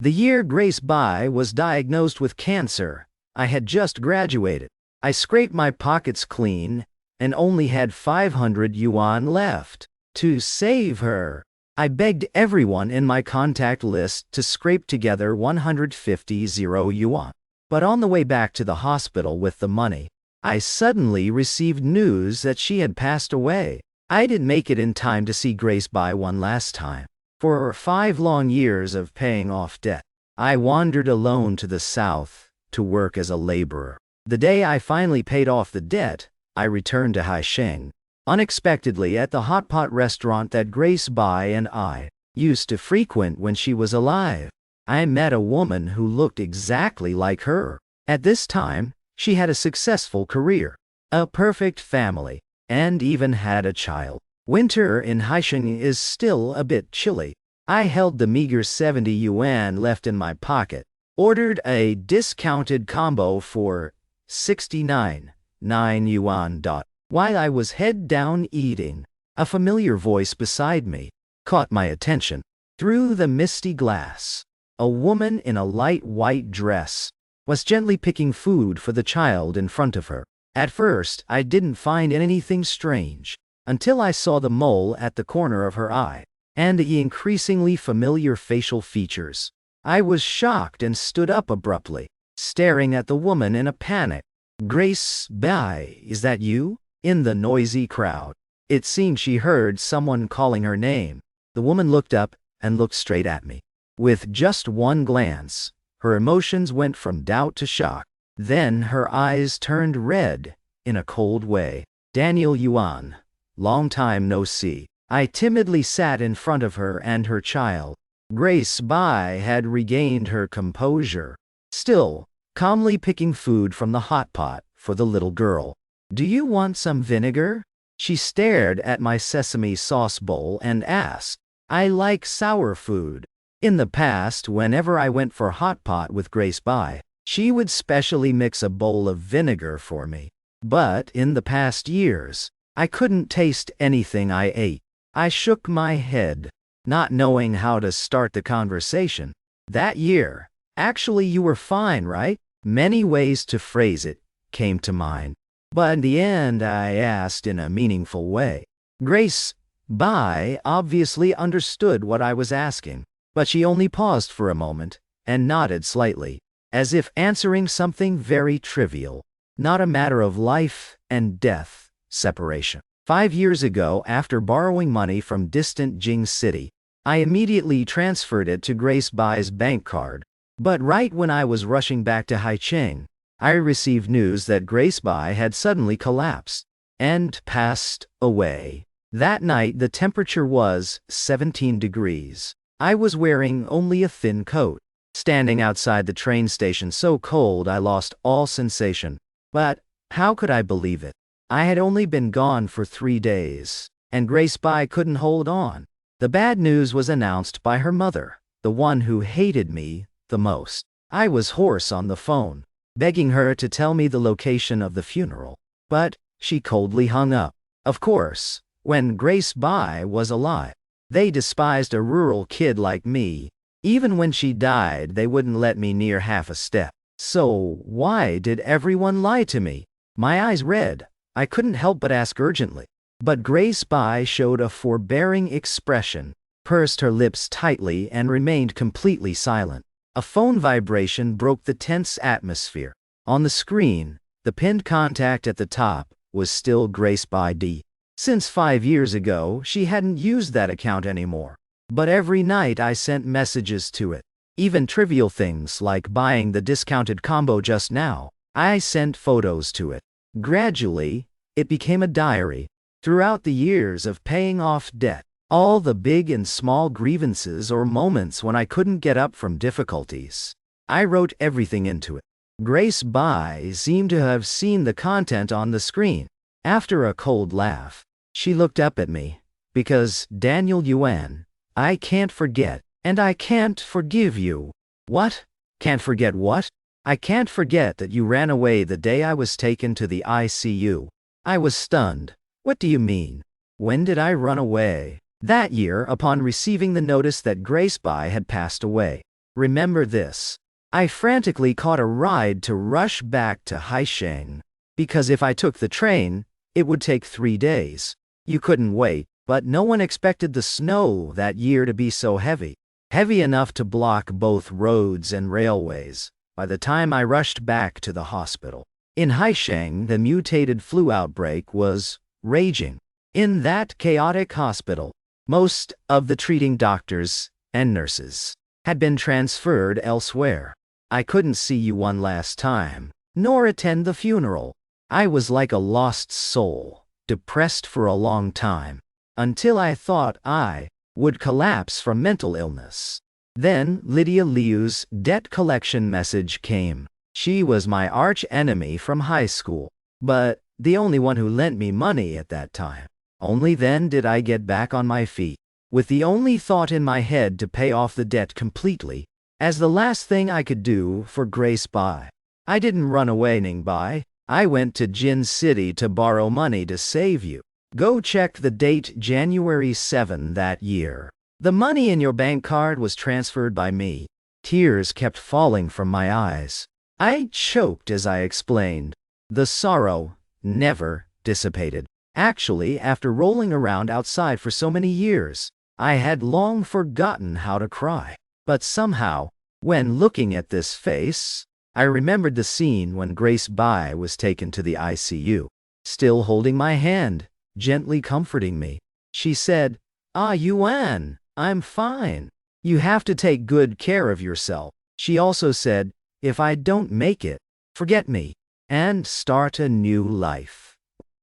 The year Grace Bai was diagnosed with cancer, I had just graduated. I scraped my pockets clean and only had 500 yuan left. To save her, I begged everyone in my contact list to scrape together 150 yuan. But on the way back to the hospital with the money, I suddenly received news that she had passed away. I didn't make it in time to see Grace Bai one last time. For 5 long years of paying off debt, I wandered alone to the south to work as a laborer. The day I finally paid off the debt, I returned to Haisheng. Unexpectedly at the hot pot restaurant that Grace Bai and I used to frequent when she was alive, I met a woman who looked exactly like her. At this time, she had a successful career, a perfect family, and even had a child. Winter in Haisheng is still a bit chilly. I held the meager 70 yuan left in my pocket, ordered a discounted combo for 69.9 yuan. While I was head down eating, a familiar voice beside me caught my attention. Through the misty glass, a woman in a light white dress was gently picking food for the child in front of her. At first, I didn't find anything strange, until I saw the mole at the corner of her eye, and the increasingly familiar facial features. I was shocked and stood up abruptly, staring at the woman in a panic. "Grace Bai, is that you?" In the noisy crowd, it seemed she heard someone calling her name. The woman looked up and looked straight at me. With just one glance, her emotions went from doubt to shock. Then her eyes turned red in a cold way. "Daniel Yuan, long time no see." I timidly sat in front of her and her child. Grace Bai had regained her composure, still calmly picking food from the hot pot for the little girl. "Do you want some vinegar?" She stared at my sesame sauce bowl and asked. "I like sour food." In the past, whenever I went for hot pot with Grace Bai, she would specially mix a bowl of vinegar for me. But in the past years, I couldn't taste anything I ate. I shook my head, not knowing how to start the conversation. "That year, actually you were fine, right?" Many ways to phrase it came to mind. But in the end, I asked in a meaningful way. Grace Bai obviously understood what I was asking, but she only paused for a moment and nodded slightly, as if answering something very trivial, not a matter of life and death separation. 5 years ago, after borrowing money from distant Jing City, I immediately transferred it to Grace Bai's bank card. But right when I was rushing back to Haicheng, I received news that Grace Bai had suddenly collapsed and passed away. That night the temperature was 17 degrees. I was wearing only a thin coat, standing outside the train station so cold I lost all sensation. But how could I believe it? I had only been gone for 3 days, and Grace Bai couldn't hold on. The bad news was announced by her mother, the one who hated me the most. I was hoarse on the phone, begging her to tell me the location of the funeral. But she coldly hung up. Of course, when Grace Bai was alive, they despised a rural kid like me. Even when she died, they wouldn't let me near half a step. So why did everyone lie to me? My eyes read. I couldn't help but ask urgently. But Grace Bai showed a forbearing expression, pursed her lips tightly, and remained completely silent. A phone vibration broke the tense atmosphere. On the screen, the pinned contact at the top was still Grace Bai D. Since 5 years ago, she hadn't used that account anymore. But every night I sent messages to it. Even trivial things like buying the discounted combo just now, I sent photos to it. Gradually, it became a diary. Throughout the years of paying off debt, all the big and small grievances or moments when I couldn't get up from difficulties, I wrote everything into it. Grace Bai seemed to have seen the content on the screen. After a cold laugh, she looked up at me. "Because, Daniel Yuan, I can't forget, and I can't forgive you." "What? Can't forget what?" "I can't forget that you ran away the day I was taken to the ICU." I was stunned. "What do you mean? When did I run away?" "That year, upon receiving the notice that Grace Bai had passed away. remember this. I frantically caught a ride to rush back to Haisheng, because if I took the train, it would take 3 days. You couldn't wait, but no one expected the snow that year to be so heavy. Heavy enough to block both roads and railways. By the time I rushed back to the hospital in Haisheng, the mutated flu outbreak was raging. In that chaotic hospital, most of the treating doctors and nurses had been transferred elsewhere. I couldn't see you one last time, nor attend the funeral. I was like a lost soul, depressed for a long time, until I thought I would collapse from mental illness. Then Lydia Liu's debt collection message came. She was my arch enemy from high school, but the only one who lent me money at that time. Only then did I get back on my feet, with the only thought in my head to pay off the debt completely, as the last thing I could do for Grace Bai. I didn't run away, Ningbai. I went to Jin City to borrow money to save you. Go check the date, January 7 that year. The money in your bank card was transferred by me. Tears kept falling from my eyes. I choked as I explained. The sorrow never dissipated. Actually, after rolling around outside for so many years, I had long forgotten how to cry. But somehow, when looking at this face, I remembered the scene when Grace Bai was taken to the ICU. Still holding my hand, gently comforting me, she said, Yuan, I'm fine. You have to take good care of yourself. She also said, if I don't make it, forget me, and start a new life.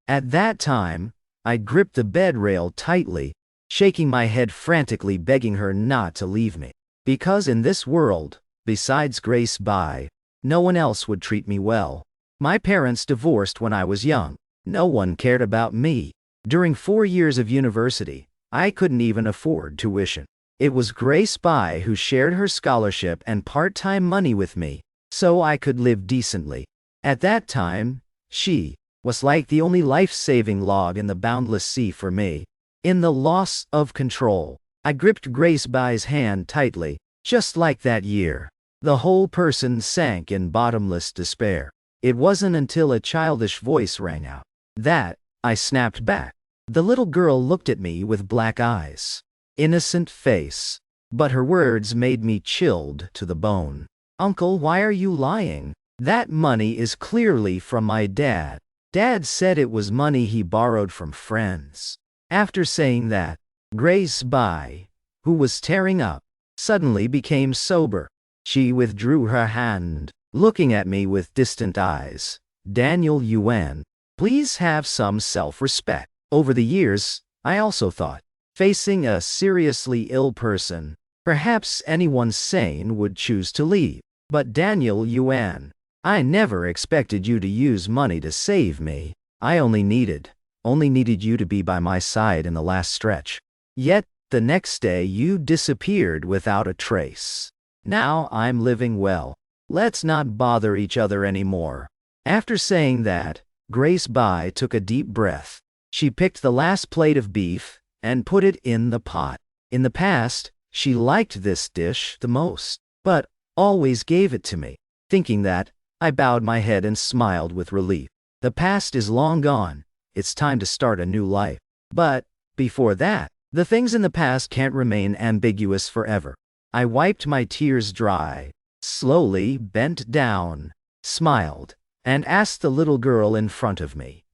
At that time, I gripped the bed rail tightly, shaking my head frantically, begging her not to leave me. Because in this world, besides Grace Bai, no one else would treat me well. My parents divorced when I was young. No one cared about me. During 4 years of university, I couldn't even afford tuition. It was Grace Bai who shared her scholarship and part-time money with me, so I could live decently. At that time, she was like the only life-saving log in the boundless sea for me. In the loss of control, I gripped Grace Bai's hand tightly, just like that year. The whole person sank in bottomless despair. It wasn't until a childish voice rang out that I snapped back. The little girl looked at me with black eyes, innocent face, but her words made me chilled to the bone. Uncle, why are you lying? That money is clearly from my dad. Dad said it was money he borrowed from friends. After saying that, Grace Bai, who was tearing up, suddenly became sober. She withdrew her hand, looking at me with distant eyes. Daniel Yuan, please have some self-respect. Over the years, I also thought, facing a seriously ill person, perhaps anyone sane would choose to leave. But Daniel Yuan, I never expected you to use money to save me. I only needed you to be by my side in the last stretch. Yet, the next day you disappeared without a trace. Now I'm living well. Let's not bother each other anymore. After saying that, Grace Bai took a deep breath. She picked the last plate of beef and put it in the pot. In the past, she liked this dish the most, but always gave it to me. Thinking that, I bowed my head and smiled with relief. The past is long gone. It's time to start a new life. But, before that, the things in the past can't remain ambiguous forever. I wiped my tears dry, slowly bent down, smiled, and asked the little girl in front of me.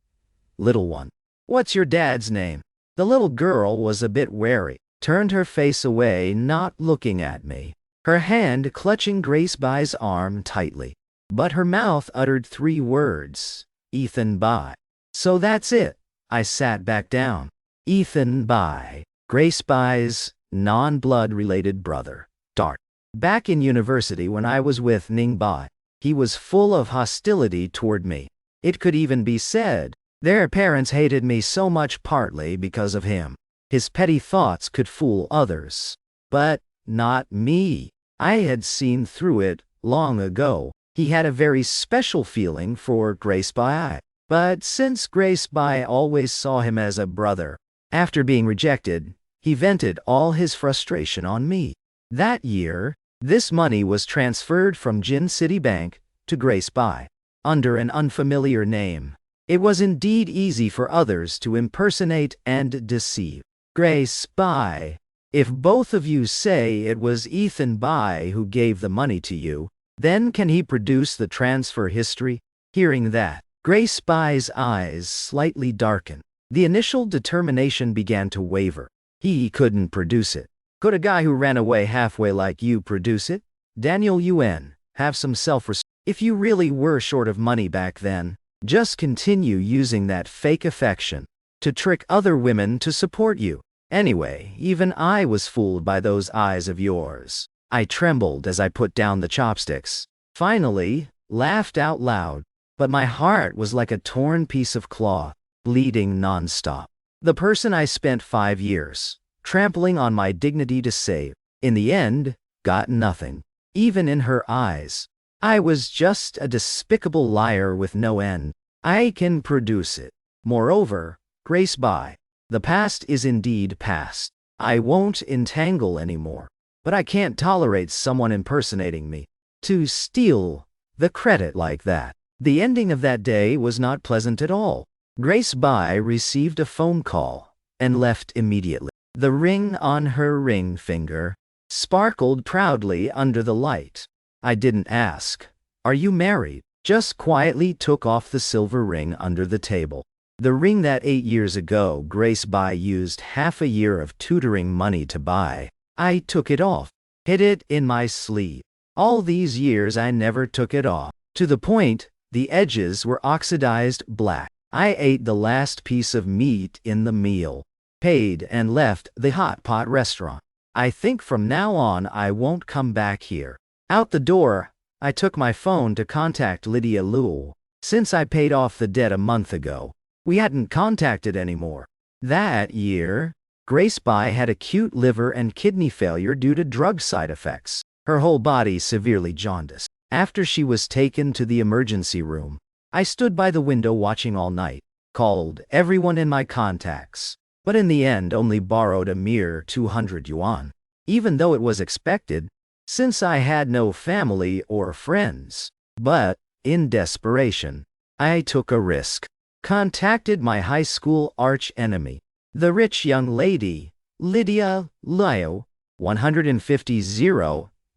Little one, what's your dad's name? The little girl was a bit wary, turned her face away, not looking at me, her hand clutching Grace Bai's arm tightly. But her mouth uttered 3 words, Ethan Bai. So that's it. I sat back down. Ethan Bai, Grace Bai's non-blood-related brother. Dart. Back in university when I was with Ning Bai, he was full of hostility toward me. It could even be said, their parents hated me so much partly because of him. His petty thoughts could fool others. But not me. I had seen through it long ago. He had a very special feeling for Grace Bai. But since Grace Bai always saw him as a brother, after being rejected, he vented all his frustration on me. That year, This money was transferred from Jin City Bank to Grace Bai under an unfamiliar name. It was indeed easy for others to impersonate and deceive. Grace Bai. If both of you say it was Ethan Bai who gave the money to you, then can he produce the transfer history? Hearing that, Grace Bai's eyes slightly darkened. The initial determination began to waver. He couldn't produce it. Could a guy who ran away halfway like you produce it? Daniel Yuan, have some self-respect. If you really were short of money back then, just continue using that fake affection to trick other women to support you. Anyway, even I was fooled by those eyes of yours. I trembled as I put down the chopsticks. Finally, laughed out loud, but my heart was like a torn piece of cloth, bleeding nonstop. The person I spent 5 years trampling on my dignity to save, in the end, got nothing. Even in her eyes, I was just a despicable liar with no end. I can produce it. Moreover, Grace Bai, the past is indeed past. I won't entangle anymore. But I can't tolerate someone impersonating me. To steal the credit like that. The ending of that day was not pleasant at all. Grace Bai received a phone call and left immediately. The ring on her ring finger sparkled proudly under the light. I didn't ask, "Are you married?" Just quietly took off the silver ring under the table. The ring that 8 years ago Grace Bai used half a year of tutoring money to buy. I took it off, hid it in my sleeve. All these years I never took it off. To the point, the edges were oxidized black. I ate the last piece of meat in the meal, paid and left the hot pot restaurant. I think from now on I won't come back here. Out the door, I took my phone to contact Lydia Liu. Since I paid off the debt a month ago, we hadn't contacted anymore. That year, Grace Bai had acute liver and kidney failure due to drug side effects. Her whole body severely jaundiced. After she was taken to the emergency room, I stood by the window watching all night, called everyone in my contacts, but in the end only borrowed a mere 200 yuan. Even though it was expected, since I had no family or friends. But, in desperation, I took a risk. Contacted my high school arch-enemy, the rich young lady, Lydia Liu. 150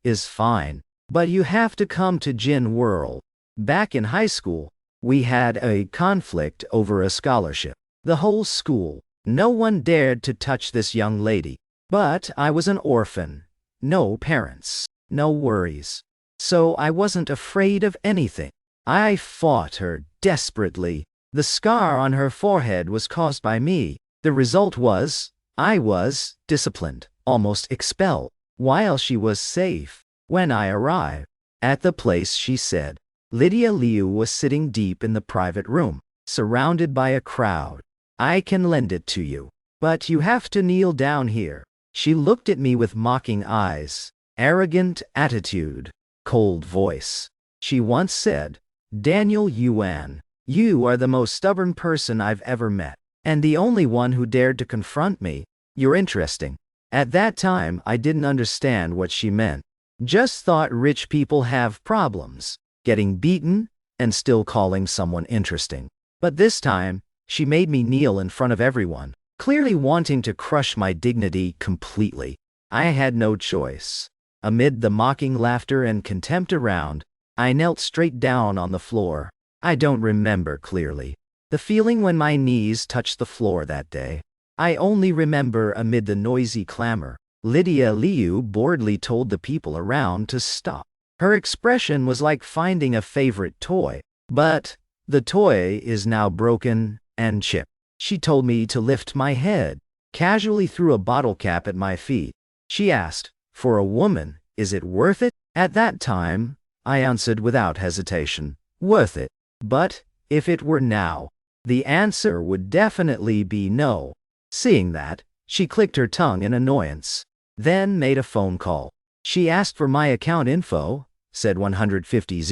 is fine, but you have to come to Jin World. Back in high school, we had a conflict over a scholarship. The whole school, no one dared to touch this young lady. But I was an orphan, no parents, no worries. So I wasn't afraid of anything. I fought her desperately. The scar on her forehead was caused by me. The result was, I was disciplined, almost expelled, while she was safe. When I arrived at the place, she said, Lydia Liu was sitting deep in the private room, surrounded by a crowd. I can lend it to you, but you have to kneel down here. She looked at me with mocking eyes, arrogant attitude, cold voice. She once said, Daniel Yuan, you are the most stubborn person I've ever met, and the only one who dared to confront me. You're interesting. At that time, I didn't understand what she meant. Just thought rich people have problems, getting beaten, and still calling someone interesting. But this time, she made me kneel in front of everyone, clearly wanting to crush my dignity completely. I had no choice. Amid the mocking laughter and contempt around, I knelt straight down on the floor. I don't remember clearly the feeling when my knees touched the floor that day. I only remember amid the noisy clamor, Lydia Liu boredly told the people around to stop. Her expression was like finding a favorite toy, but the toy is now broken and chipped. She told me to lift my head, casually threw a bottle cap at my feet. She asked, for a woman, is it worth it? At that time, I answered without hesitation, worth it. But, if it were now, the answer would definitely be no. Seeing that, she clicked her tongue in annoyance, then made a phone call. She asked for my account info, said 150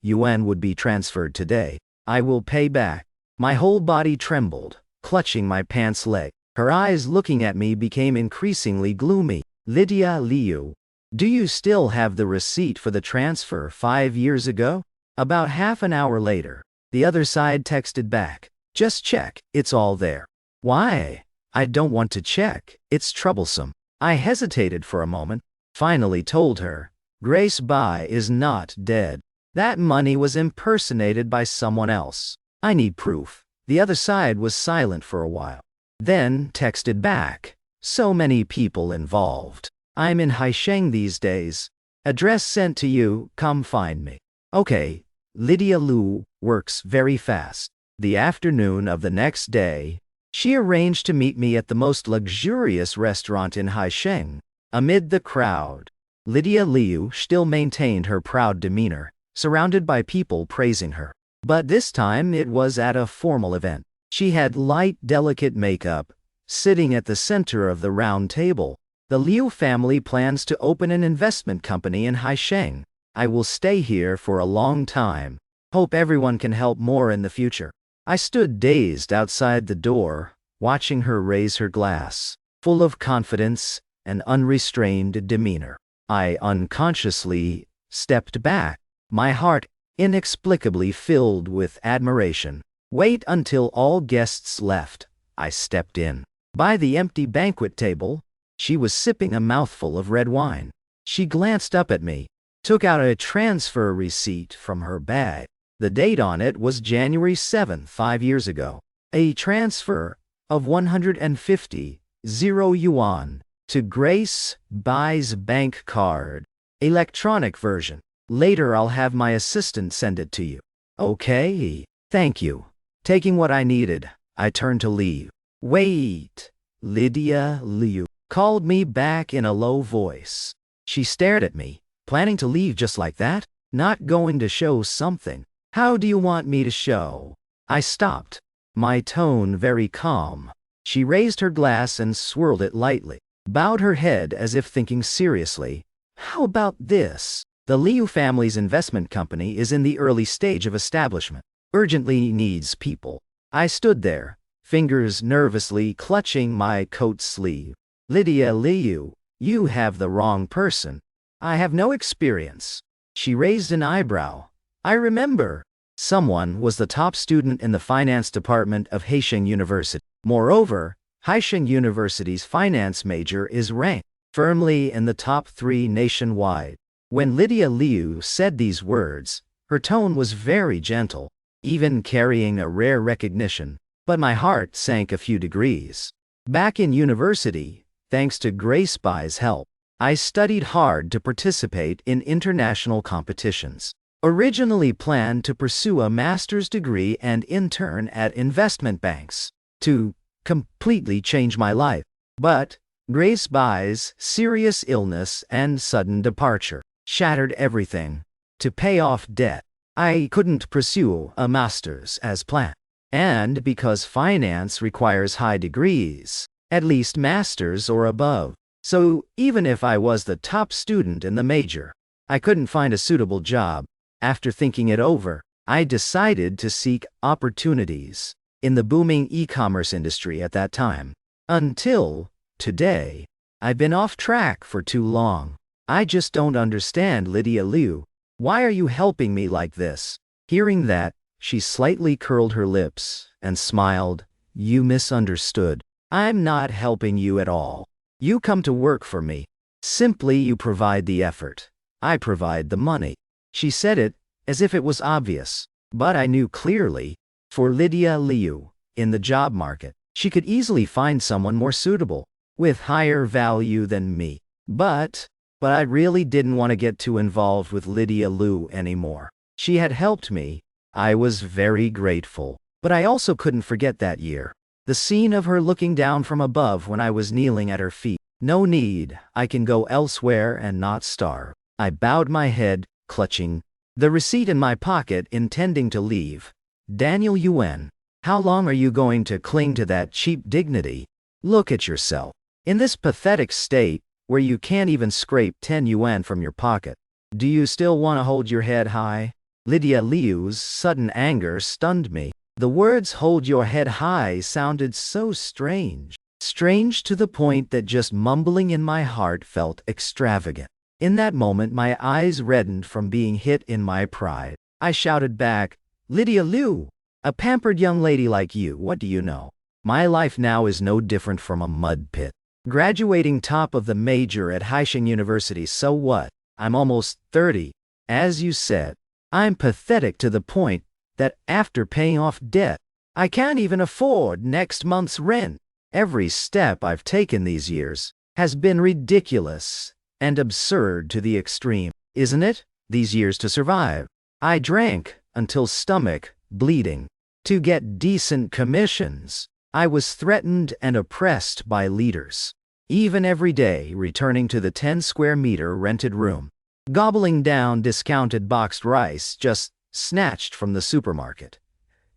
yuan would be transferred today. I will pay back. My whole body trembled, clutching my pants leg. Her eyes looking at me became increasingly gloomy. Lydia Liu, Do you still have the receipt for the transfer 5 years ago? About half an hour later, the other side texted back. Just check, it's all there. Why? I don't want to check, it's troublesome. I hesitated for a moment, finally told her, Grace Bai is not dead. That money was impersonated by someone else. I need proof. The other side was silent for a while. Then texted back. So many people involved. I'm in Haisheng these days. Address sent to you, come find me. Okay, Lydia Liu works very fast. The afternoon of the next day, she arranged to meet me at the most luxurious restaurant in Haisheng. Amid the crowd, Lydia Liu still maintained her proud demeanor, surrounded by people praising her. But this time it was at a formal event. She had light, delicate makeup, sitting at the center of the round table. The Liu family plans to open an investment company in Haisheng. I will stay here for a long time. Hope everyone can help more in the future. I stood dazed outside the door, watching her raise her glass, full of confidence and unrestrained demeanor. I unconsciously stepped back, my heart inexplicably filled with admiration. Wait until all guests left. I stepped in. By the empty banquet table, she was sipping a mouthful of red wine. She glanced up at me, took out a transfer receipt from her bag. The date on it was January 7th, 5 years ago. A transfer of 150 yuan to Grace Bai's bank card. Electronic version. Later I'll have my assistant send it to you. Okay, thank you. Taking what I needed, I turned to leave. Wait, Lydia Liu called me back in a low voice. She stared at me, planning to leave just like that? Not going to show something. How do you want me to show? I stopped, my tone very calm. She raised her glass and swirled it lightly, bowed her head as if thinking seriously. How about this? The Liu family's investment company is in the early stage of establishment. Urgently needs people. I stood there, fingers nervously clutching my coat sleeve. Lydia Liu, you have the wrong person. I have no experience. She raised an eyebrow. I remember. Someone was the top student in the finance department of Haisheng University. Moreover, Haisheng University's finance major is ranked firmly in the top 3 nationwide. When Lydia Liu said these words, her tone was very gentle, even carrying a rare recognition, but my heart sank a few degrees. Back in university, thanks to Grace Bai's help, I studied hard to participate in international competitions. Originally planned to pursue a master's degree and intern at investment banks to completely change my life. But Grace Bai's serious illness and sudden departure shattered everything. To pay off debt, I couldn't pursue a master's as planned. And because finance requires high degrees, at least master's or above. So even if I was the top student in the major, I couldn't find a suitable job. After thinking it over, I decided to seek opportunities in the booming e-commerce industry at that time. Until today, I've been off track for too long. I just don't understand, Lydia Liu. Why are you helping me like this? Hearing that, she slightly curled her lips and smiled. You misunderstood. I'm not helping you at all. You come to work for me. Simply you provide the effort. I provide the money. She said it as if it was obvious, but I knew clearly, for Lydia Liu, in the job market, she could easily find someone more suitable, with higher value than me. But I really didn't want to get too involved with Lydia Liu anymore. She had helped me. I was very grateful. But I also couldn't forget that year. The scene of her looking down from above when I was kneeling at her feet. No need, I can go elsewhere and not starve. I bowed my head, clutching the receipt in my pocket, intending to leave. Daniel Yuan, how long are you going to cling to that cheap dignity? Look at yourself. In this pathetic state, where you can't even scrape 10 yuan from your pocket. Do you still want to hold your head high? Lydia Liu's sudden anger stunned me. The words "hold your head high" sounded so strange. Strange to the point that just mumbling in my heart felt extravagant. In that moment, my eyes reddened from being hit in my pride. I shouted back, "Lydia Liu, a pampered young lady like you, what do you know? My life now is no different from a mud pit. Graduating top of the major at Haisheng University, so what? I'm almost 30. As you said, I'm pathetic to the point that after paying off debt, I can't even afford next month's rent. Every step I've taken these years has been ridiculous and absurd to the extreme, isn't it? These years to survive. I drank until stomach bleeding to get decent commissions. I was threatened and oppressed by leaders. Even every day returning to the 10 square meter rented room, gobbling down discounted boxed rice just snatched from the supermarket.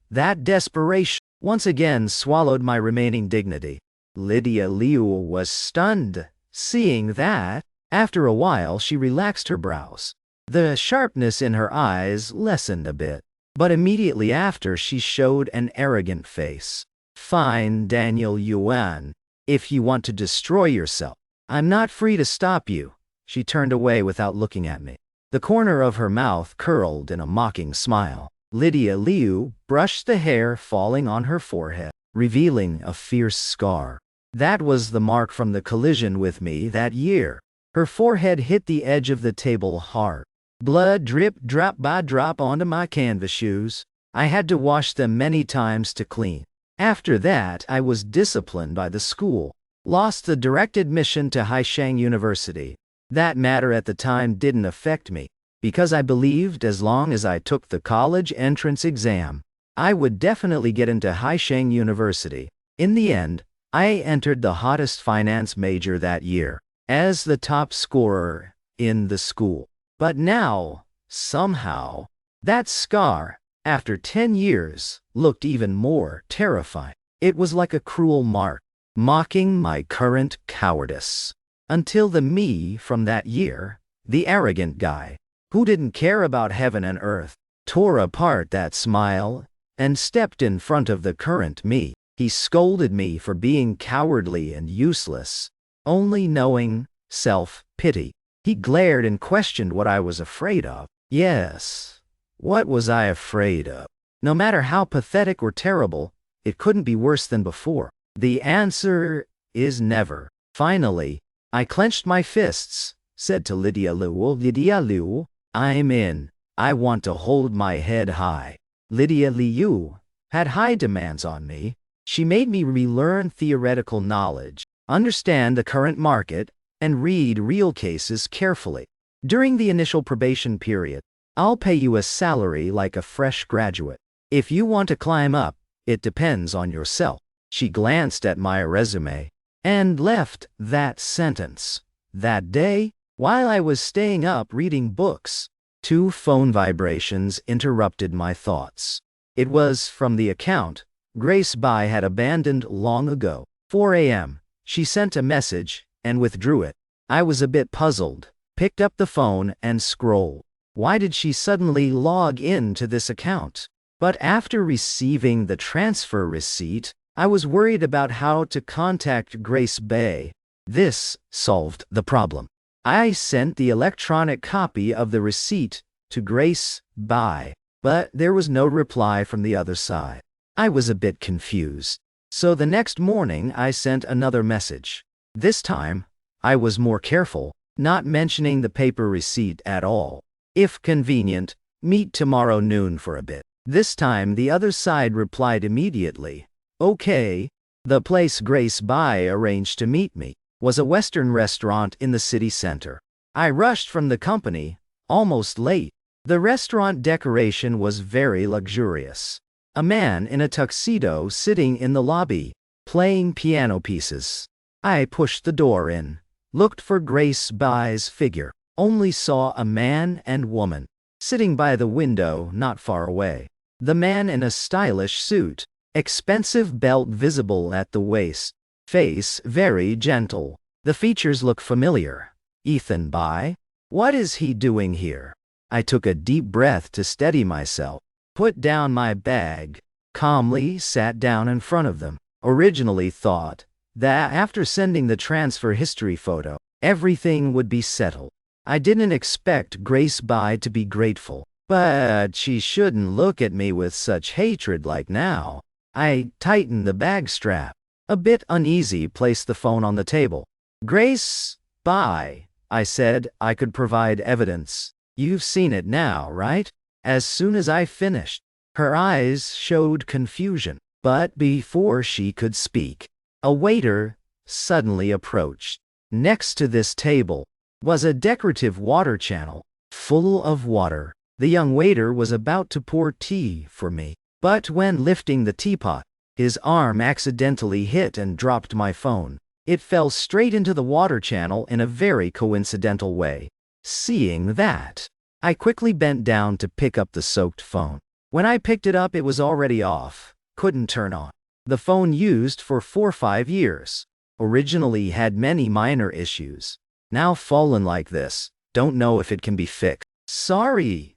That desperation once again swallowed my remaining dignity. Lydia Liu was stunned, seeing that. After a while, she relaxed her brows. The sharpness in her eyes lessened a bit, but immediately after she showed an arrogant face. Fine, Daniel Yuan. If you want to destroy yourself, I'm not free to stop you. She turned away without looking at me. The corner of her mouth curled in a mocking smile. Lydia Liu brushed the hair falling on her forehead, revealing a fierce scar. That was the mark from the collision with me that year. Her forehead hit the edge of the table hard. Blood dripped drop by drop onto my canvas shoes. I had to wash them many times to clean. After that, I was disciplined by the school. Lost the direct admission to Haisheng University. That matter at the time didn't affect me, because I believed as long as I took the college entrance exam, I would definitely get into Haisheng University. In the end, I entered the hottest finance major that year, as the top scorer in the school. But now, somehow, that scar, after 10 years, looked even more terrifying. It was like a cruel mark, mocking my current cowardice. Until the me from that year, the arrogant guy, who didn't care about heaven and earth, tore apart that smile and stepped in front of the current me. He scolded me for being cowardly and useless, only knowing self-pity. He glared and questioned what I was afraid of. Yes, what was I afraid of? No matter how pathetic or terrible, it couldn't be worse than before. The answer is never. Finally, I clenched my fists, said to Lydia Liu, I'm in. I want to hold my head high. Lydia Liu had high demands on me. She made me relearn theoretical knowledge, understand the current market, and read real cases carefully. During the initial probation period, I'll pay you a salary like a fresh graduate. If you want to climb up, it depends on yourself. She glanced at my resume and left that sentence. That day, while I was staying up reading books, 2 phone vibrations interrupted my thoughts. It was from the account Grace Bai had abandoned long ago. 4 a.m. She sent a message and withdrew it. I was a bit puzzled, picked up the phone and scrolled. Why did she suddenly log in to this account? But after receiving the transfer receipt, I was worried about how to contact Grace Bai. This solved the problem. I sent the electronic copy of the receipt to Grace Bai, but there was no reply from the other side. I was a bit confused. So the next morning I sent another message. This time, I was more careful, not mentioning the paper receipt at all. If convenient, meet tomorrow noon for a bit. This time the other side replied immediately. Okay. The place Grace Bai arranged to meet me was a Western restaurant in the city center. I rushed from the company, almost late. The restaurant decoration was very luxurious. A man in a tuxedo sitting in the lobby, playing piano pieces. I pushed the door in, looked for Grace Bai's figure, only saw a man and woman, sitting by the window not far away. The man in a stylish suit, expensive belt visible at the waist, face very gentle. The features look familiar. Ethan Bai? What is he doing here? I took a deep breath to steady myself, put down my bag, calmly sat down in front of them. Originally thought that after sending the transfer history photo, everything would be settled. I didn't expect Grace Bai to be grateful, but she shouldn't look at me with such hatred like now. I tightened the bag strap. A bit uneasy, placed the phone on the table. Grace Bai, I said I could provide evidence. You've seen it now, right? As soon as I finished, her eyes showed confusion. But before she could speak, a waiter suddenly approached. Next to this table was a decorative water channel, full of water. The young waiter was about to pour tea for me, but when lifting the teapot, his arm accidentally hit and dropped my phone. It fell straight into the water channel in a very coincidental way. Seeing that, I quickly bent down to pick up the soaked phone. When I picked it up, it was already off. Couldn't turn on. The phone used for 4-5 years. Originally had many minor issues. Now fallen like this. Don't know if it can be fixed. Sorry,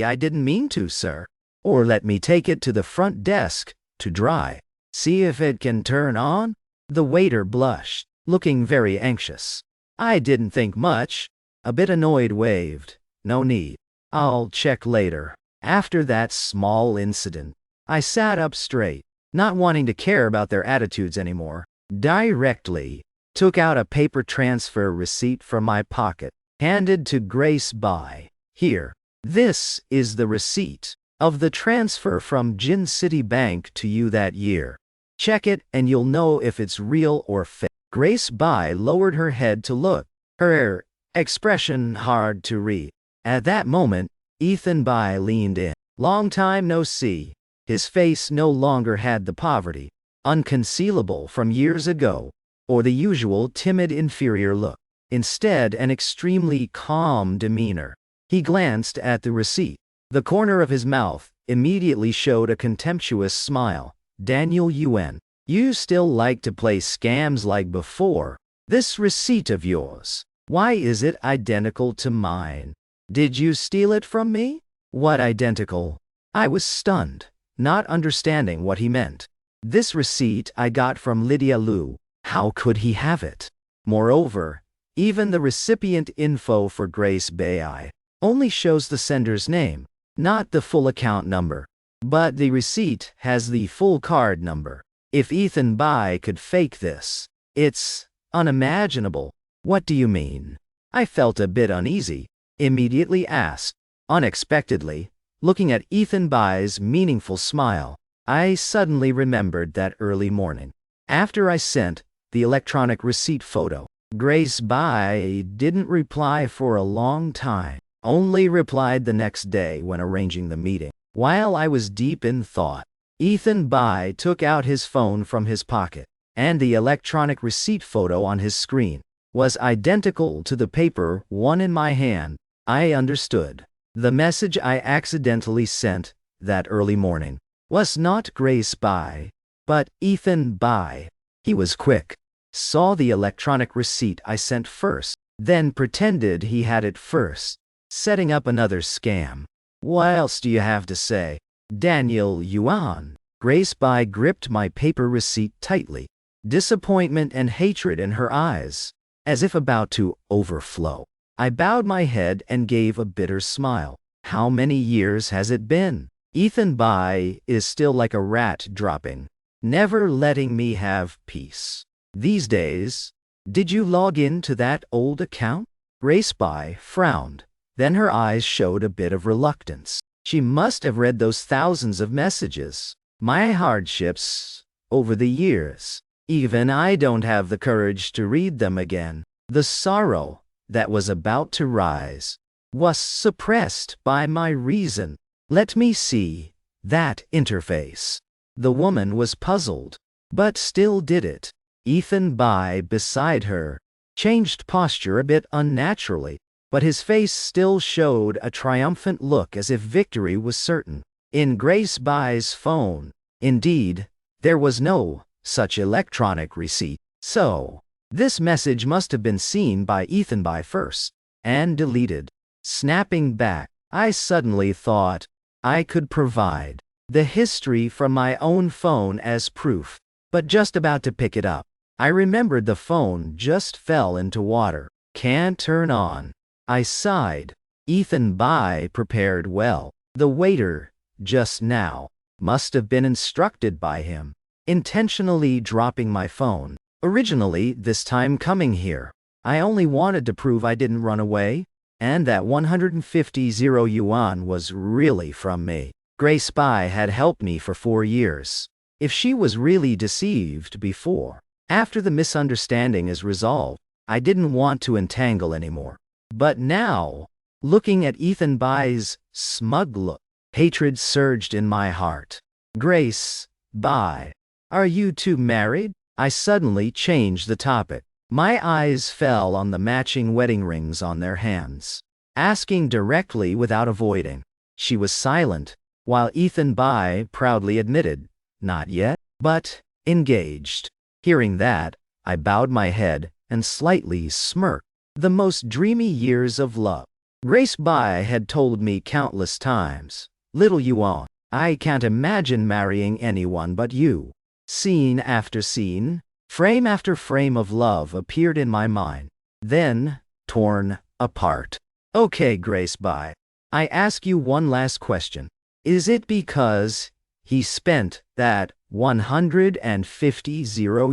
I didn't mean to, sir. Or let me take it to the front desk to dry. See if it can turn on? The waiter blushed, looking very anxious. I didn't think much. A bit annoyed, waved. No need. I'll check later. After that small incident, I sat up straight, not wanting to care about their attitudes anymore. Directly took out a paper transfer receipt from my pocket, handed to Grace Bai. Here, this is the receipt of the transfer from Jin City Bank to you that year. Check it and you'll know if it's real or fake. Grace Bai lowered her head to look, her expression hard to read. At that moment, Ethan Bai leaned in. Long time no see. His face no longer had the poverty, unconcealable from years ago, or the usual timid inferior look. Instead, an extremely calm demeanor. He glanced at the receipt. The corner of his mouth immediately showed a contemptuous smile. Daniel Yuan, you still like to play scams like before. This receipt of yours, why is it identical to mine? Did you steal it from me? What identical? I was stunned, not understanding what he meant. This receipt I got from Lydia Liu. How could he have it? Moreover, even the recipient info for Grace Bai only shows the sender's name, not the full account number. But the receipt has the full card number. If Ethan Bai could fake this, it's unimaginable. What do you mean? I felt a bit uneasy, immediately asked. Unexpectedly, looking at Ethan Bai's meaningful smile, I suddenly remembered that early morning. After I sent the electronic receipt photo, Grace Bai didn't reply for a long time, only replied the next day when arranging the meeting. While I was deep in thought, Ethan Bai took out his phone from his pocket, and the electronic receipt photo on his screen was identical to the paper one in my hand. I understood. The message I accidentally sent that early morning was not Grace Bai, but Ethan Bai. He was quick, saw the electronic receipt I sent first, then pretended he had it first, setting up another scam. What else do you have to say? Daniel Yuan. Grace Bai gripped my paper receipt tightly, disappointment and hatred in her eyes, as if about to overflow. I bowed my head and gave a bitter smile. How many years has it been? Ethan Bai is still like a rat dropping, never letting me have peace. These days, did you log in to that old account? Grace Bai frowned. Then her eyes showed a bit of reluctance. She must have read those thousands of messages. My hardships over the years. Even I don't have the courage to read them again. The sorrow that was about to rise was suppressed by my reason. Let me see that interface. The woman was puzzled, but still did it. Ethan Bai beside her changed posture a bit unnaturally, but his face still showed a triumphant look as if victory was certain. In Grace Bai's phone, indeed, there was no such electronic receipt. So, this message must have been seen by Ethan Bai first, and deleted. Snapping back, I suddenly thought I could provide the history from my own phone as proof, but just about to pick it up, I remembered the phone just fell into water. Can't turn on. I sighed. Ethan Bai prepared well. The waiter, just now, must have been instructed by him. Intentionally dropping my phone. Originally, this time coming here, I only wanted to prove I didn't run away, and that 150 yuan was really from me. Grace Bai had helped me for 4 years. If she was really deceived before, after the misunderstanding is resolved, I didn't want to entangle anymore. But now, looking at Ethan Bai's smug look, hatred surged in my heart. Grace Bai, are you two married? I suddenly changed the topic. My eyes fell on the matching wedding rings on their hands, asking directly without avoiding. She was silent, while Ethan Bai proudly admitted, not yet, but engaged. Hearing that, I bowed my head and slightly smirked. The most dreamy years of love. Grace Bai had told me countless times, "Little Yuan, I can't imagine marrying anyone but you." Scene after scene, frame after frame of love appeared in my mind, then torn apart. Okay, Grace Bai, I ask you one last question. Is it because he spent that 150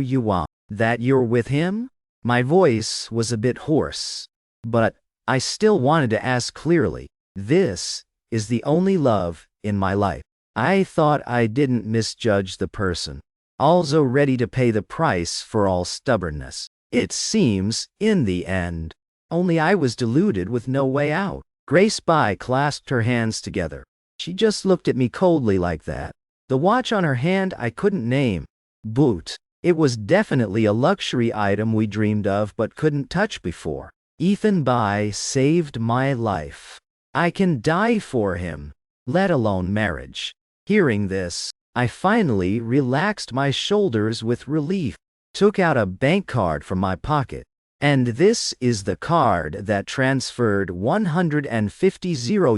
yuan that you're with him? My voice was a bit hoarse, but I still wanted to ask clearly. This is the only love in my life. I thought I didn't misjudge the person, also ready to pay the price for all stubbornness. It seems, in the end, only I was deluded with no way out. Grace Bai clasped her hands together. She just looked at me coldly like that. The watch on her hand I couldn't name. Boot. It was definitely a luxury item we dreamed of but couldn't touch before. Ethan Bai saved my life. I can die for him, let alone marriage. Hearing this, I finally relaxed my shoulders with relief, took out a bank card from my pocket. And this is the card that transferred 150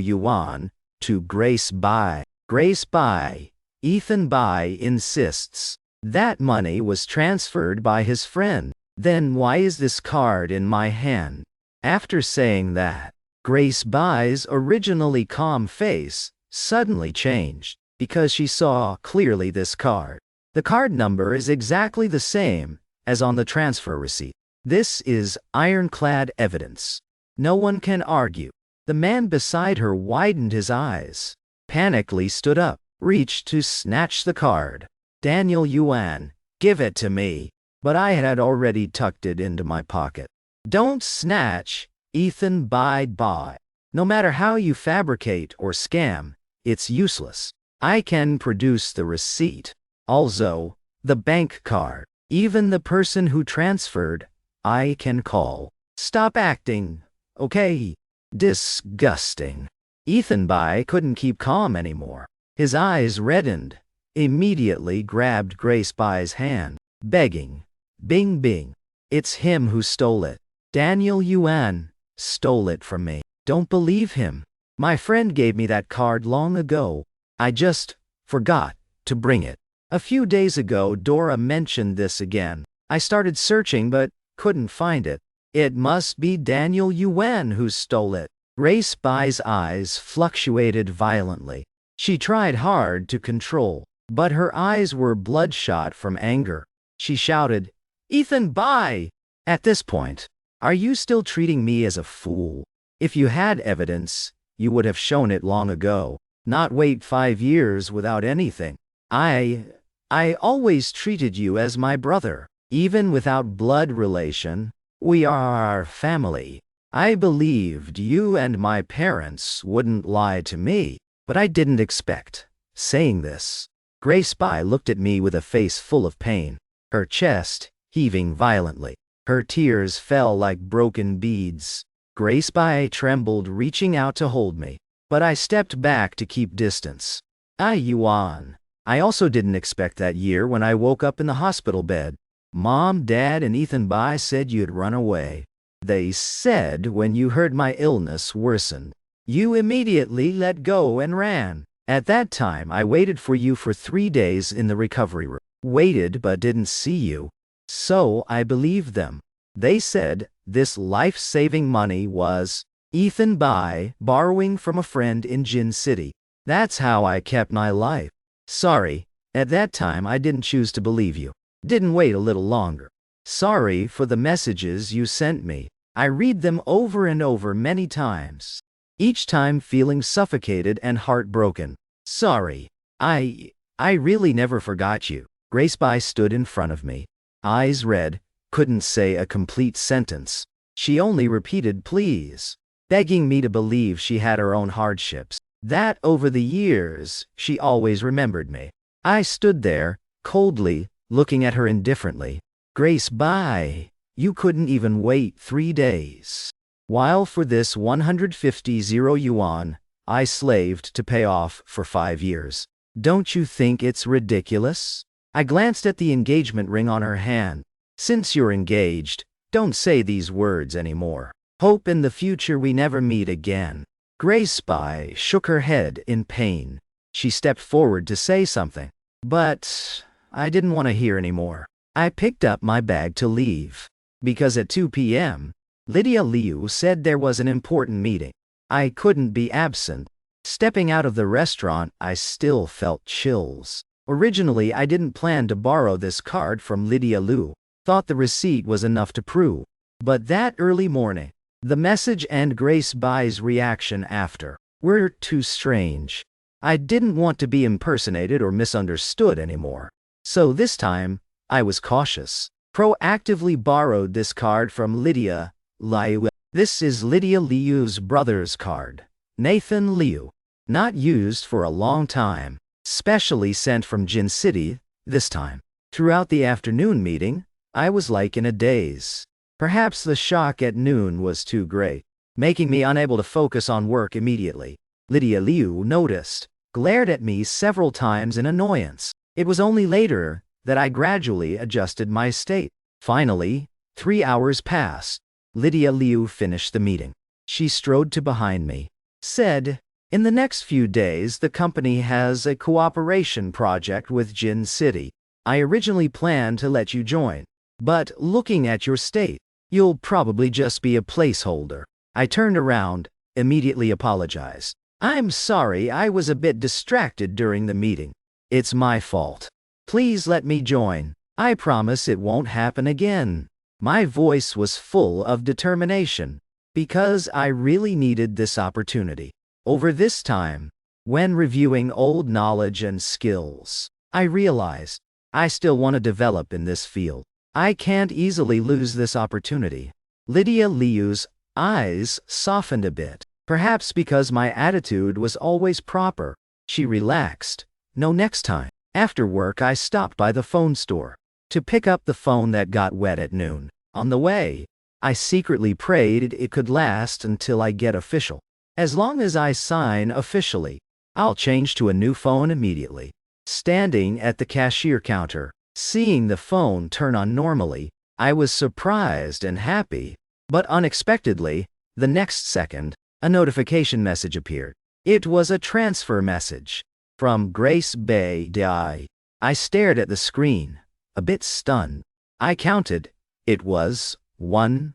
yuan to Grace Bai. Grace Bai. Ethan Bai insists. That money was transferred by his friend. Then why is this card in my hand? After saying that, Grace Bai's originally calm face suddenly changed because she saw clearly this card. The card number is exactly the same as on the transfer receipt. This is ironclad evidence. No one can argue. The man beside her widened his eyes, panically stood up, reached to snatch the card. Daniel Yuan, give it to me. But I had already tucked it into my pocket. Don't snatch, Ethan Bai. No matter how you fabricate or scam, it's useless. I can produce the receipt. Also, the bank card. Even the person who transferred, I can call. Stop acting, okay? Disgusting. Ethan Bai couldn't keep calm anymore. His eyes reddened. Immediately grabbed Grace Bai's hand, begging, "Bing Bing, it's him who stole it. Daniel Yuan stole it from me. Don't believe him. My friend gave me that card long ago. I just forgot to bring it." A few days ago, Dora mentioned this again. I started searching but couldn't find it. It must be Daniel Yuan who stole it. Grace Bai's eyes fluctuated violently. She tried hard to control, but her eyes were bloodshot from anger. She shouted, "Ethan Bai!" At this point, are you still treating me as a fool? If you had evidence, you would have shown it long ago, not wait 5 years without anything. I always treated you as my brother, even without blood relation. We are family. I believed you and my parents wouldn't lie to me, but I didn't expect. Saying this, Grace Bai looked at me with a face full of pain, her chest heaving violently. Her tears fell like broken beads. Grace Bai trembled, reaching out to hold me, but I stepped back to keep distance. Yuan. I also didn't expect that year when I woke up in the hospital bed. Mom, Dad, and Ethan Bai said you'd run away. They said when you heard my illness worsened, you immediately let go and ran. At that time, I waited for you for 3 days in the recovery room. Waited but didn't see you. So I believed them. They said this life-saving money was Ethan by borrowing from a friend in Jin City. That's how I kept my life. Sorry, at that time I didn't choose to believe you. Didn't wait a little longer. Sorry for the messages you sent me. I read them over and over many times, each time feeling suffocated and heartbroken. Sorry. I really never forgot you. Grace Bai stood in front of me, eyes red, couldn't say a complete sentence. She only repeated please, begging me to believe she had her own hardships, that over the years she always remembered me. I stood there, coldly, looking at her indifferently. Grace Bai, you couldn't even wait 3 days. While for this 150 yuan, I slaved to pay off for 5 years. Don't you think it's ridiculous? I glanced at the engagement ring on her hand. Since you're engaged, don't say these words anymore. Hope in the future we never meet again. Grace Bai shook her head in pain. She stepped forward to say something, but I didn't want to hear anymore. I picked up my bag to leave, because at 2 p.m., Lydia Liu said there was an important meeting. I couldn't be absent. Stepping out of the restaurant, I still felt chills. Originally, I didn't plan to borrow this card from Lydia Liu. Thought the receipt was enough to prove. But that early morning, the message and Grace Bai's reaction after were too strange. I didn't want to be impersonated or misunderstood anymore. So this time, I was cautious. Proactively borrowed this card from Lydia Liu. This is Lydia Liu's brother's card, Nathan Liu. Not used for a long time. Specially sent from Jin City, this time. Throughout the afternoon meeting, I was like in a daze. Perhaps the shock at noon was too great, making me unable to focus on work immediately. Lydia Liu noticed, glared at me several times in annoyance. It was only later that I gradually adjusted my state. Finally, 3 hours passed. Lydia Liu finished the meeting. She strode to behind me, said, in the next few days the company has a cooperation project with Jin City. I originally planned to let you join, but looking at your state, you'll probably just be a placeholder. I turned around, immediately apologized. I'm sorry, I was a bit distracted during the meeting. It's my fault. Please let me join. I promise it won't happen again. My voice was full of determination, because I really needed this opportunity. Over this time, when reviewing old knowledge and skills, I realized I still want to develop in this field. I can't easily lose this opportunity. Lydia Liu's eyes softened a bit, perhaps because my attitude was always proper. She relaxed. No, next time. After work, I stopped by the phone store to pick up the phone that got wet at noon. On the way, I secretly prayed it could last until I get official. As long as I sign officially, I'll change to a new phone immediately. Standing at the cashier counter, seeing the phone turn on normally, I was surprised and happy, but unexpectedly, the next second, a notification message appeared. It was a transfer message from Grace Bai. I stared at the screen, a bit stunned. I counted. It was 15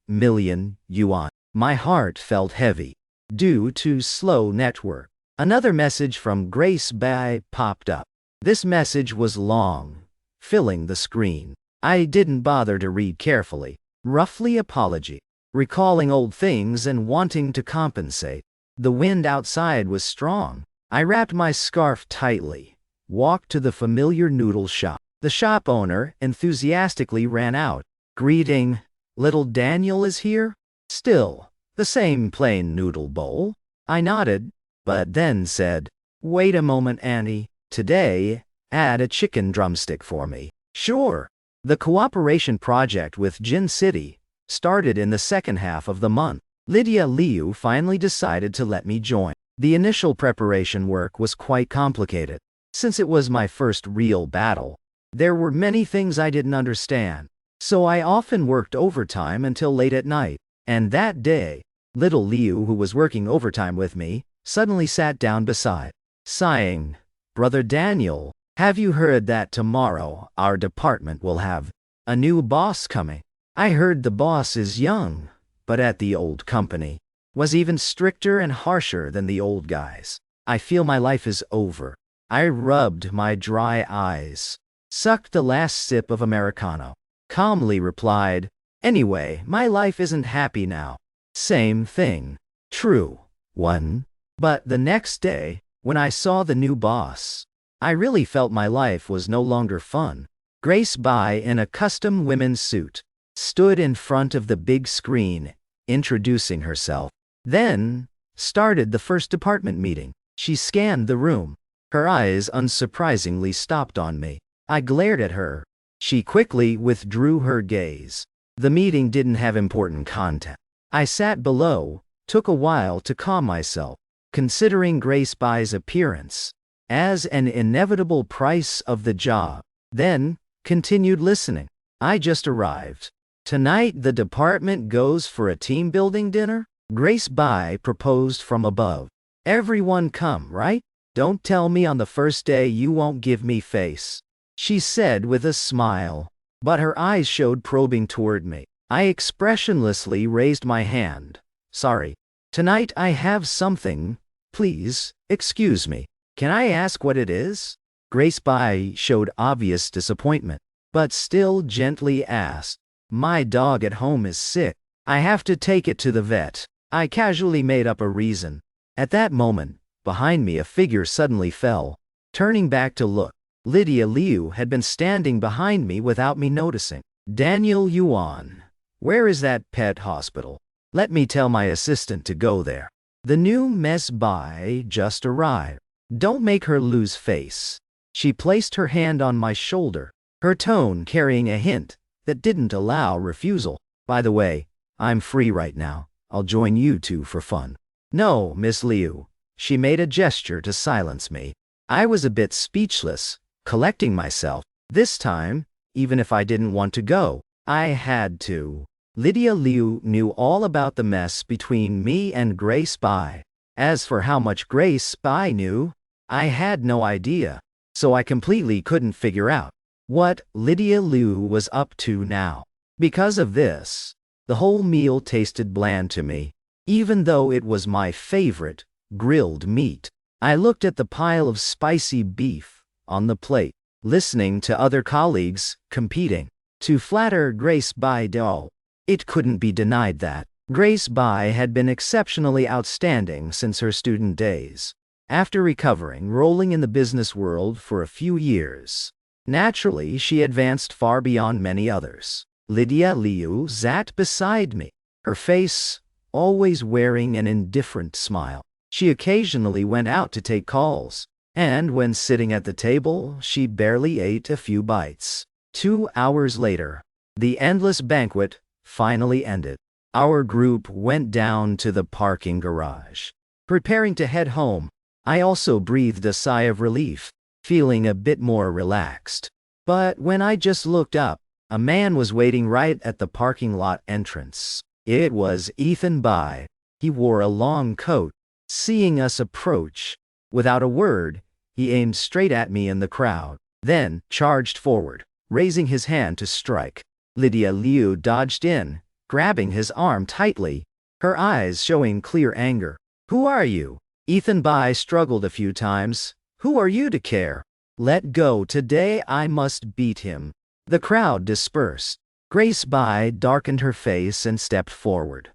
million yuan. My heart felt heavy. Due to slow network, another message from Grace Bai popped up. This message was long, filling the screen. I didn't bother to read carefully. Roughly apology. Recalling old things and wanting to compensate. The wind outside was strong. I wrapped my scarf tightly, walked to the familiar noodle shop. The shop owner enthusiastically ran out, greeting, "Little Daniel is here?" Still, the same plain noodle bowl. I nodded, but then said, "Wait a moment, Annie. Today, add a chicken drumstick for me." Sure. The cooperation project with Jin City started in the second half of the month. Lydia Liu finally decided to let me join. The initial preparation work was quite complicated. Since it was my first real battle, there were many things I didn't understand. So I often worked overtime until late at night. And that day, little Liu, who was working overtime with me, suddenly sat down beside, sighing, "Brother Daniel, have you heard that tomorrow our department will have a new boss coming? I heard the boss is young, but at the old company, was even stricter and harsher than the old guys. I feel my life is over. I rubbed my dry eyes, sucked the last sip of Americano, calmly replied, "Anyway, my life isn't happy now." Same thing. True. One. But the next day, when I saw the new boss, I really felt my life was no longer fun. Grace Bai, in a custom women's suit, stood in front of the big screen, introducing herself. Then started the first department meeting. She scanned the room. Her eyes unsurprisingly stopped on me. I glared at her. She quickly withdrew her gaze. The meeting didn't have important content. I sat below, took a while to calm myself, considering Grace Bai's appearance as an inevitable price of the job. Then continued listening. I just arrived. Tonight the department goes for a team-building dinner? Grace Bai proposed from above. Everyone come, right? Don't tell me on the first day you won't give me face, she said with a smile. But her eyes showed probing toward me. I expressionlessly raised my hand. Sorry. Tonight I have something. Please, excuse me. Can I ask what it is? Grace Bai showed obvious disappointment, but still gently asked. My dog at home is sick. I have to take it to the vet. I casually made up a reason. At that moment, behind me a figure suddenly fell. Turning back to look, Lydia Liu had been standing behind me without me noticing. Daniel Yuan. Where is that pet hospital? Let me tell my assistant to go there. The new Miss Bai just arrived. Don't make her lose face. She placed her hand on my shoulder, her tone carrying a hint that didn't allow refusal. By the way, I'm free right now. I'll join you two for fun. No, Miss Liu. She made a gesture to silence me. I was a bit speechless, collecting myself. This time, even if I didn't want to go, I had to. Lydia Liu knew all about the mess between me and Grace Bai. As for how much Grace Bai knew, I had no idea, so I completely couldn't figure out what Lydia Liu was up to now. Because of this, the whole meal tasted bland to me, even though it was my favorite grilled meat. I looked at the pile of spicy beef on the plate, listening to other colleagues competing to flatter Grace Bai. It couldn't be denied that Grace Bai had been exceptionally outstanding since her student days. After recovering, rolling in the business world for a few years, naturally she advanced far beyond many others. Lydia Liu sat beside me, her face always wearing an indifferent smile. She occasionally went out to take calls, and when sitting at the table, she barely ate a few bites. 2 hours later, the endless banquet finally ended. Our group went down to the parking garage. Preparing to head home, I also breathed a sigh of relief, feeling a bit more relaxed. But when I just looked up, a man was waiting right at the parking lot entrance. It was Ethan Bai. He wore a long coat. Seeing us approach, without a word, he aimed straight at me in the crowd, then charged forward, raising his hand to strike. Lydia Liu dodged in, grabbing his arm tightly, her eyes showing clear anger. Who are you? Ethan Bai struggled a few times. Who are you to care? Let go. Today I must beat him. The crowd dispersed. Grace Bai darkened her face and stepped forward.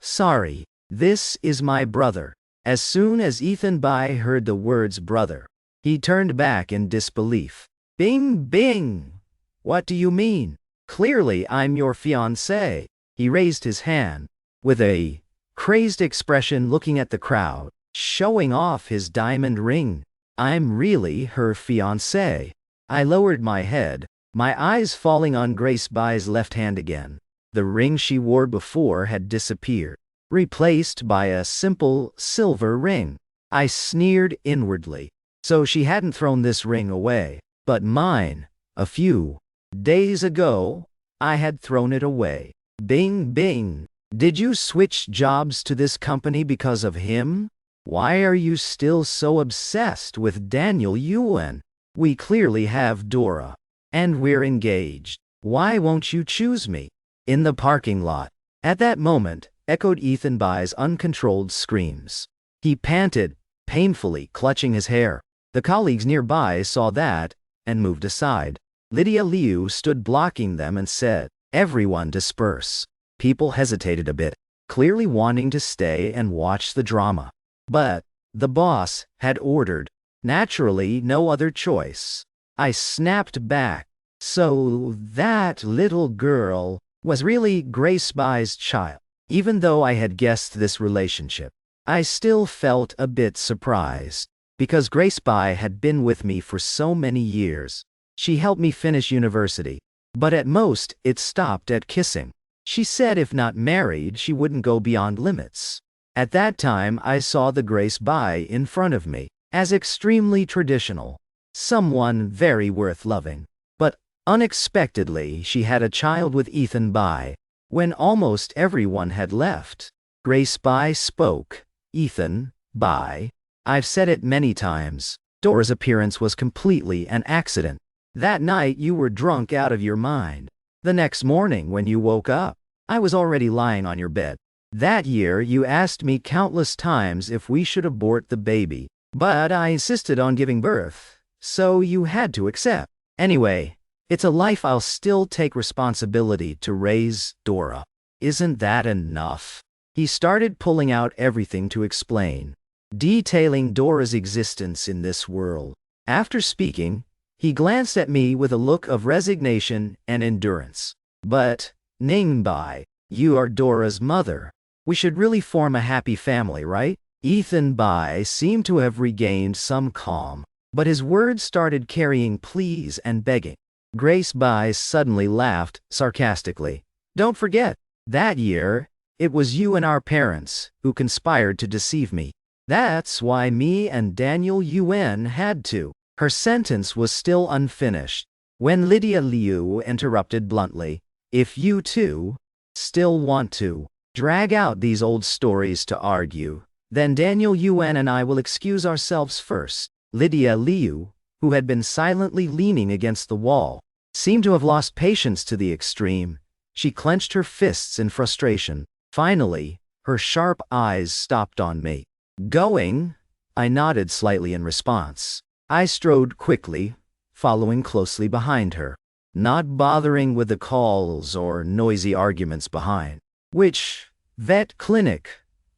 Sorry, this is my brother. As soon as Ethan Bai heard the words brother, he turned back in disbelief. Bing, bing! What do you mean? Clearly I'm your fiancé. He raised his hand, with a crazed expression looking at the crowd, showing off his diamond ring. I'm really her fiancé. I lowered my head, my eyes falling on Grace Bai's left hand again. The ring she wore before had disappeared, replaced by a simple silver ring. I sneered inwardly. So she hadn't thrown this ring away, but mine. A few days ago, I had thrown it away. Bing, bing. Did you switch jobs to this company because of him? Why are you still so obsessed with Daniel Yuan? We clearly have Dora, and we're engaged. Why won't you choose me? In the parking lot. At that moment, echoed Ethan Bai's uncontrolled screams. He panted, painfully clutching his hair. The colleagues nearby saw that and moved aside. Lydia Liu stood blocking them and said, "Everyone disperse." People hesitated a bit, clearly wanting to stay and watch the drama. But the boss had ordered. Naturally, no other choice. I snapped back. So that little girl was really Grace Bai's child. Even though I had guessed this relationship, I still felt a bit surprised, because Grace Bai had been with me for so many years. She helped me finish university, but at most it stopped at kissing. She said if not married, she wouldn't go beyond limits. At that time, I saw the Grace Bai in front of me as extremely traditional, someone very worth loving. But unexpectedly, she had a child with Ethan Bai. When almost everyone had left, Grace Bai spoke. "Ethan Bai, I've said it many times. Dora's appearance was completely an accident. That night you were drunk out of your mind. The next morning when you woke up, I was already lying on your bed. That year you asked me countless times if we should abort the baby, but I insisted on giving birth, so you had to accept. Anyway, it's a life I'll still take responsibility to raise, Dora. Isn't that enough?" He started pulling out everything to explain, detailing Dora's existence in this world. After speaking, he glanced at me with a look of resignation and endurance. "But, Nhi Bai, you are Dora's mother. We should really form a happy family, right?" Ethan Bai seemed to have regained some calm, but his words started carrying pleas and begging. Grace Bai suddenly laughed sarcastically. "Don't forget, that year, it was you and our parents who conspired to deceive me. That's why me and Daniel Yuan had to." Her sentence was still unfinished when Lydia Liu interrupted bluntly. "If you two still want to drag out these old stories to argue, then Daniel Yuan and I will excuse ourselves first." Lydia Liu, who had been silently leaning against the wall, seemed to have lost patience to the extreme. She clenched her fists in frustration. Finally, her sharp eyes stopped on me. "Going?" I nodded slightly in response. I strode quickly, following closely behind her, not bothering with the calls or noisy arguments behind. "Which vet clinic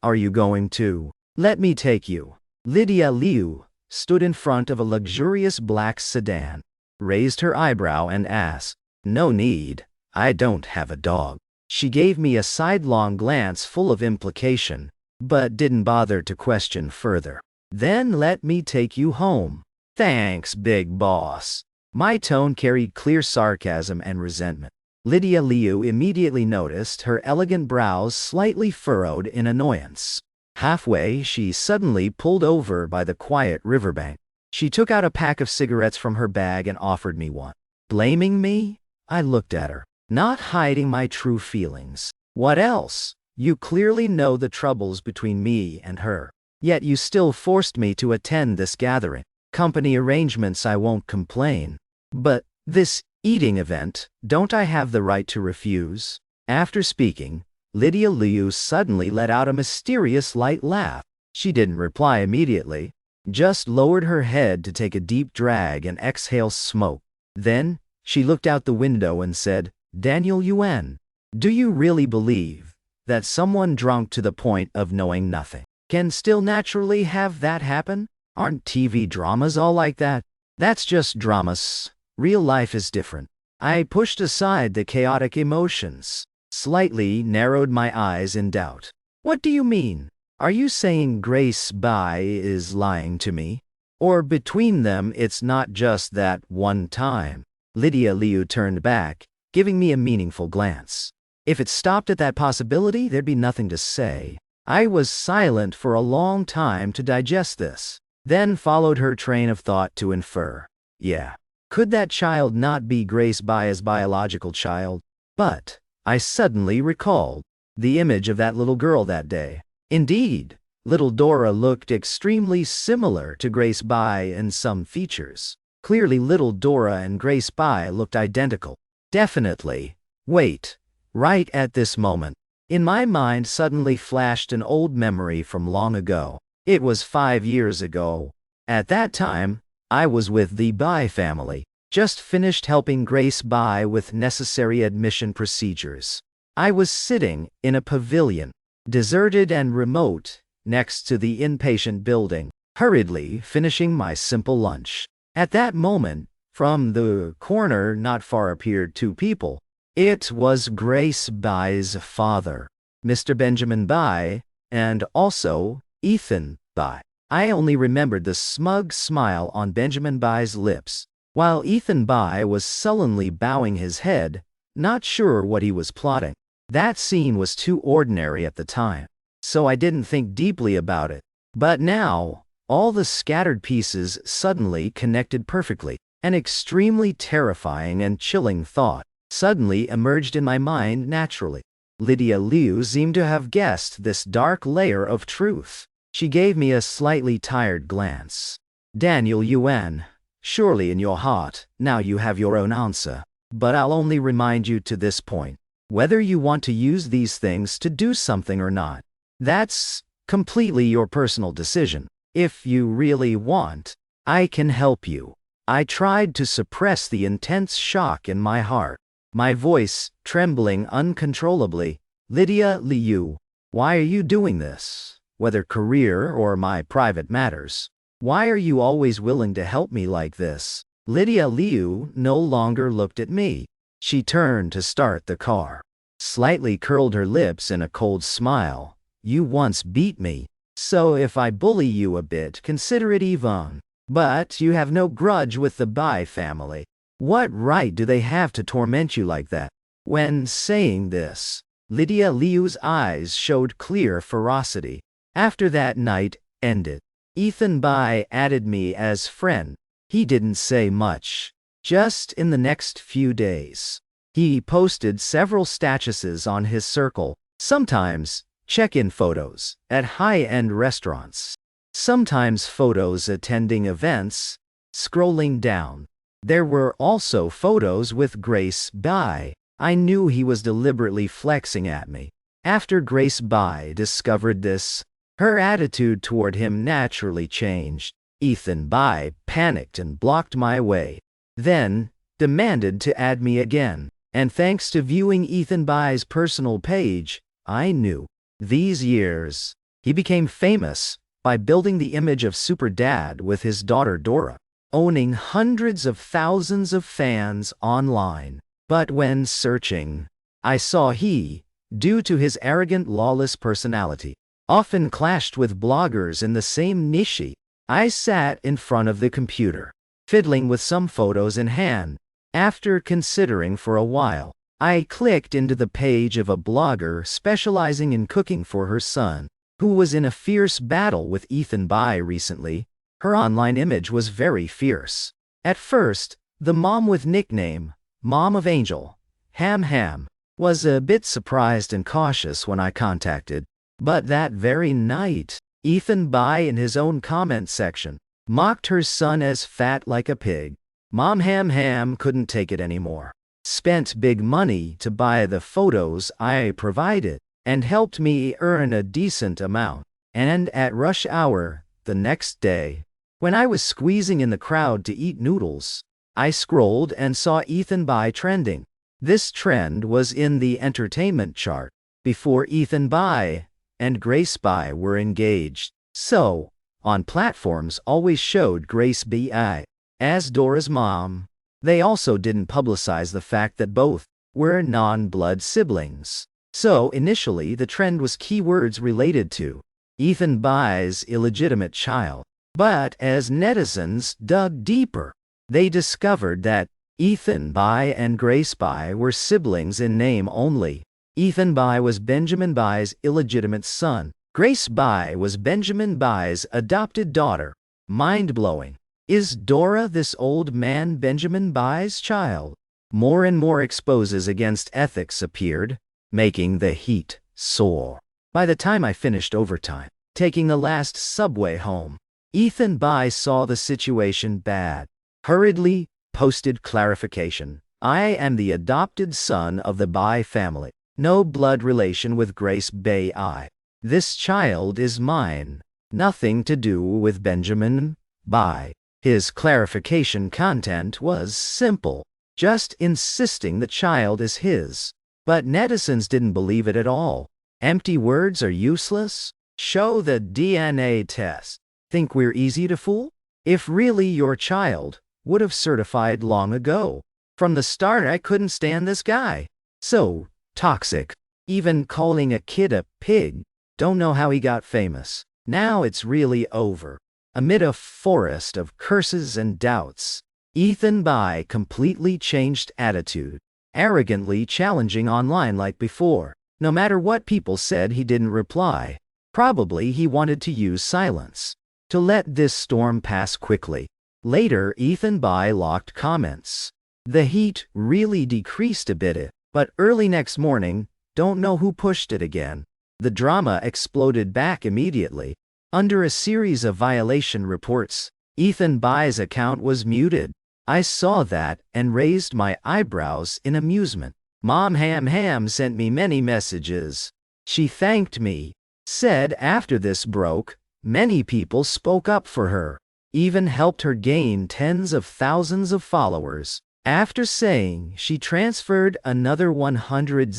are you going to? Let me take you." Lydia Liu stood in front of a luxurious black sedan, raised her eyebrow and asked, "No need, I don't have a dog." She gave me a sidelong glance full of implication, but didn't bother to question further. "Then let me take you home." "Thanks, big boss." My tone carried clear sarcasm and resentment. Lydia Liu immediately noticed her elegant brows slightly furrowed in annoyance. Halfway, she suddenly pulled over by the quiet riverbank. She took out a pack of cigarettes from her bag and offered me one. Blaming me? I looked at her, not hiding my true feelings. "What else? You clearly know the troubles between me and her. Yet you still forced me to attend this gathering. Company arrangements, I won't complain. But this eating event, don't I have the right to refuse?" After speaking, Lydia Liu suddenly let out a mysterious light laugh. She didn't reply immediately, just lowered her head to take a deep drag and exhale smoke. Then, she looked out the window and said, "Daniel Yuan, do you really believe that someone drunk to the point of knowing nothing can still naturally have that happen? Aren't TV dramas all like that? That's just dramas. Real life is different." I pushed aside the chaotic emotions, slightly narrowed my eyes in doubt. "What do you mean? Are you saying Grace Bai is lying to me? Or between them it's not just that one time?" Lydia Liu turned back, giving me a meaningful glance. If it stopped at that possibility, there'd be nothing to say. I was silent for a long time to digest this, then followed her train of thought to infer. Yeah, could that child not be Grace Bai's biological child? But I suddenly recalled the image of that little girl that day. Indeed, little Dora looked extremely similar to Grace Bai in some features. Clearly little Dora and Grace Bai looked identical. Definitely. Wait. Right at this moment, In my mind suddenly flashed an old memory from long ago. It was 5 years ago. At that time, I was with the Bai family, just finished helping Grace Bai with necessary admission procedures. I was sitting in a pavilion, deserted and remote, next to the inpatient building, hurriedly finishing my simple lunch. At that moment, from the corner not far appeared 2 people. It was Grace Bai's father, Mr. Benjamin Bai, and also Ethan Bai. I only remembered the smug smile on Benjamin Bai's lips, while Ethan Bai was sullenly bowing his head, not sure what he was plotting. That scene was too ordinary at the time, so I didn't think deeply about it. But now, all the scattered pieces suddenly connected perfectly. An extremely terrifying and chilling thought suddenly emerged in my mind naturally. Lydia Liu seemed to have guessed this dark layer of truth. She gave me a slightly tired glance. Daniel Yuan, surely in your heart, now you have your own answer. But I'll only remind you to this point. Whether you want to use these things to do something or not, that's completely your personal decision. If you really want, I can help you. I tried to suppress the intense shock in my heart, my voice trembling uncontrollably. Lydia Liu, why are you doing this? Whether career or my private matters. Why are you always willing to help me like this? Lydia Liu no longer looked at me. She turned to start the car, slightly curled her lips in a cold smile. You once beat me, so if I bully you a bit, consider it even. But you have no grudge with the Bai family. What right do they have to torment you like that? When saying this, Lydia Liu's eyes showed clear ferocity. After that night ended, Ethan Bai added me as friend. He didn't say much. Just in the next few days, he posted several statuses on his circle, sometimes check-in photos at high-end restaurants, sometimes photos attending events. Scrolling down, there were also photos with Grace Bai. I knew he was deliberately flexing at me. After Grace Bai discovered this, her attitude toward him naturally changed. Ethan Bai panicked and blocked my way, then demanded to add me again. And thanks to viewing Ethan Bai's personal page, I knew. These years, he became famous by building the image of Super Dad with his daughter Dora, owning hundreds of thousands of fans online. But when searching, I saw he, due to his arrogant, lawless personality, often clashed with bloggers in the same niche. I sat in front of the computer, fiddling with some photos in hand. After considering for a while, I clicked into the page of a blogger specializing in cooking for her son, who was in a fierce battle with Ethan Bai recently. Her online image was very fierce. At first, the mom with nickname, Mom of Angel, Ham Ham, was a bit surprised and cautious when I contacted. But that very night, Ethan Bai in his own comment section mocked her son as fat like a pig. Mom Ham Ham couldn't take it anymore. Spent big money to buy the photos I provided and helped me earn a decent amount. And at rush hour, the next day, when I was squeezing in the crowd to eat noodles, I scrolled and saw Ethan Bai trending. This trend was in the entertainment chart before Ethan Bai and Grace Bai were engaged. So, on platforms always showed Grace Bai as Dora's mom. They also didn't publicize the fact that both were non-blood siblings. So initially the trend was keywords related to Ethan Bai's illegitimate child. But as netizens dug deeper, they discovered that Ethan Bai and Grace Bai were siblings in name only. Ethan Bai was Benjamin Bai's illegitimate son. Grace Bai was Benjamin Bai's adopted daughter. Mind-blowing. Is Dora this old man Benjamin Bai's child? More and more exposes against ethics appeared, making the heat soar. By the time I finished overtime, taking the last subway home, Ethan Bai saw the situation bad. Hurriedly posted clarification. I am the adopted son of the Bai family. No blood relation with Grace Bay I. This child is mine. Nothing to do with Benjamin Bai. His clarification content was simple, just insisting the child is his. But netizens didn't believe it at all. Empty words are useless. Show the DNA test. Think we're easy to fool? If really your child, would have certified long ago. From the start I couldn't stand this guy. So toxic. Even calling a kid a pig. Don't know how he got famous. Now it's really over. Amid a forest of curses and doubts, Ethan Bai completely changed attitude, arrogantly challenging online like before. No matter what people said, he didn't reply. Probably he wanted to use silence to let this storm pass quickly. Later, Ethan Bai locked comments. The heat really decreased a bit, but early next morning, don't know who pushed it again. The drama exploded back immediately. Under a series of violation reports, Ethan Bai's account was muted. I saw that and raised my eyebrows in amusement. Mom Ham sent me many messages. She thanked me. Said after this broke, many people spoke up for her, even helped her gain tens of thousands of followers. After saying she transferred another 100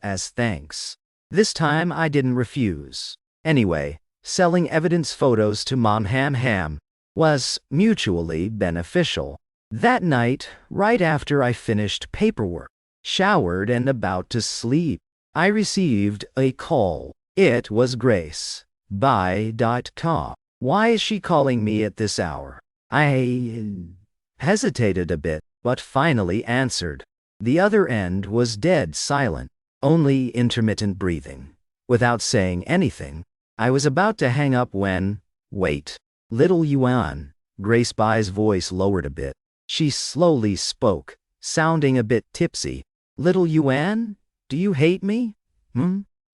as thanks. This time I didn't refuse. Anyway, selling evidence photos to Mom Ham was mutually beneficial. That night, right after I finished paperwork, showered and about to sleep, I received a call. It was Grace. Buy.com. Why is she calling me at this hour? I hesitated a bit, but finally answered. The other end was dead silent, only intermittent breathing. Without saying anything, I was about to hang up when, wait, little Yuan. Grace Bai's voice lowered a bit. She slowly spoke, sounding a bit tipsy. Little Yuan, do you hate me?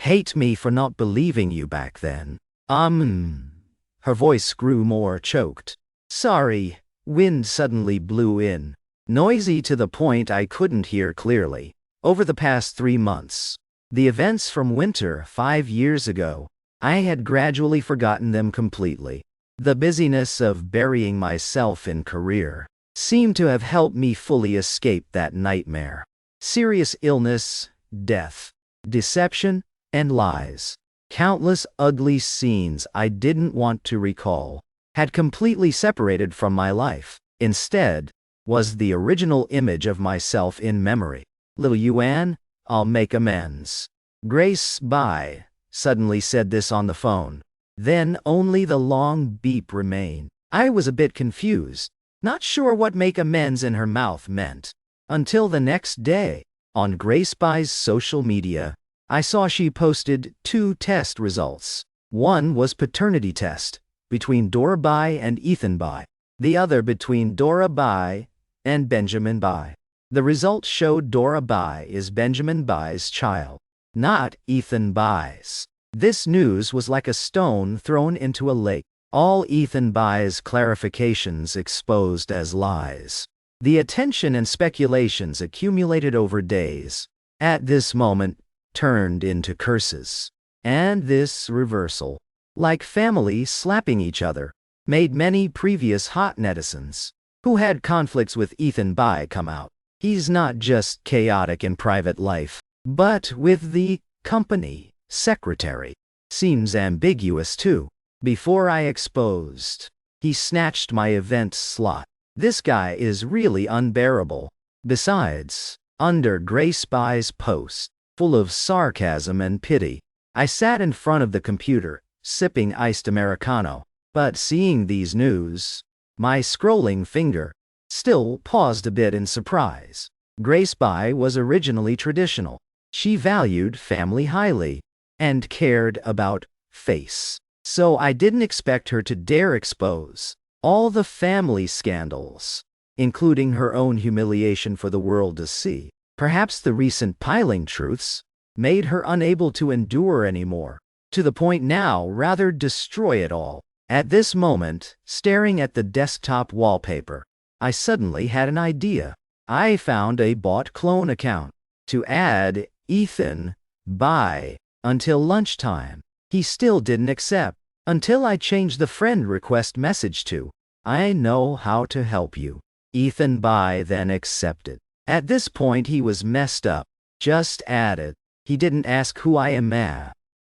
Hate me for not believing you back then. Her voice grew more choked. Sorry. Wind suddenly blew in, noisy to the point I couldn't hear clearly. Over the past 3 months, the events from winter 5 years ago, I had gradually forgotten them completely. The busyness of burying myself in career seemed to have helped me fully escape that nightmare. Serious illness, death, deception, and lies. Countless ugly scenes I didn't want to recall had completely separated from my life. Instead, was the original image of myself in memory. Little Yuan, I'll make amends. Grace Bai suddenly said this on the phone. Then only the long beep remained. I was a bit confused, not sure what make amends in her mouth meant. Until the next day, on Grace Bai's social media, I saw she posted 2 test results. One was paternity test, between Dora Bai and Ethan Bai. The other between Dora Bai and Benjamin Bai. The result showed Dora Bai is Benjamin Bai's child, not Ethan Bai's. This news was like a stone thrown into a lake. All Ethan Bai's clarifications exposed as lies. The attention and speculations accumulated over days, at this moment, turned into curses. And this reversal, like family slapping each other, made many previous hot netizens, who had conflicts with Ethan Bai, come out. He's not just chaotic in private life, but with the company secretary. Seems ambiguous too. Before I exposed, he snatched my event slot. This guy is really unbearable. Besides, under Grace Bai's post, full of sarcasm and pity, I sat in front of the computer, sipping iced Americano. But seeing these news, my scrolling finger still paused a bit in surprise. Grace Bai was originally traditional. She valued family highly and cared about face. So I didn't expect her to dare expose all the family scandals, including her own humiliation for the world to see. Perhaps the recent piling truths made her unable to endure anymore, to the point now rather destroy it all. At this moment, staring at the desktop wallpaper, I suddenly had an idea. I found a bot clone account to add Ethan Bai. Until lunchtime. He still didn't accept. Until I changed the friend request message to, I know how to help you. Ethan Bai then accepted. At this point he was messed up. Just added. He didn't ask who I am,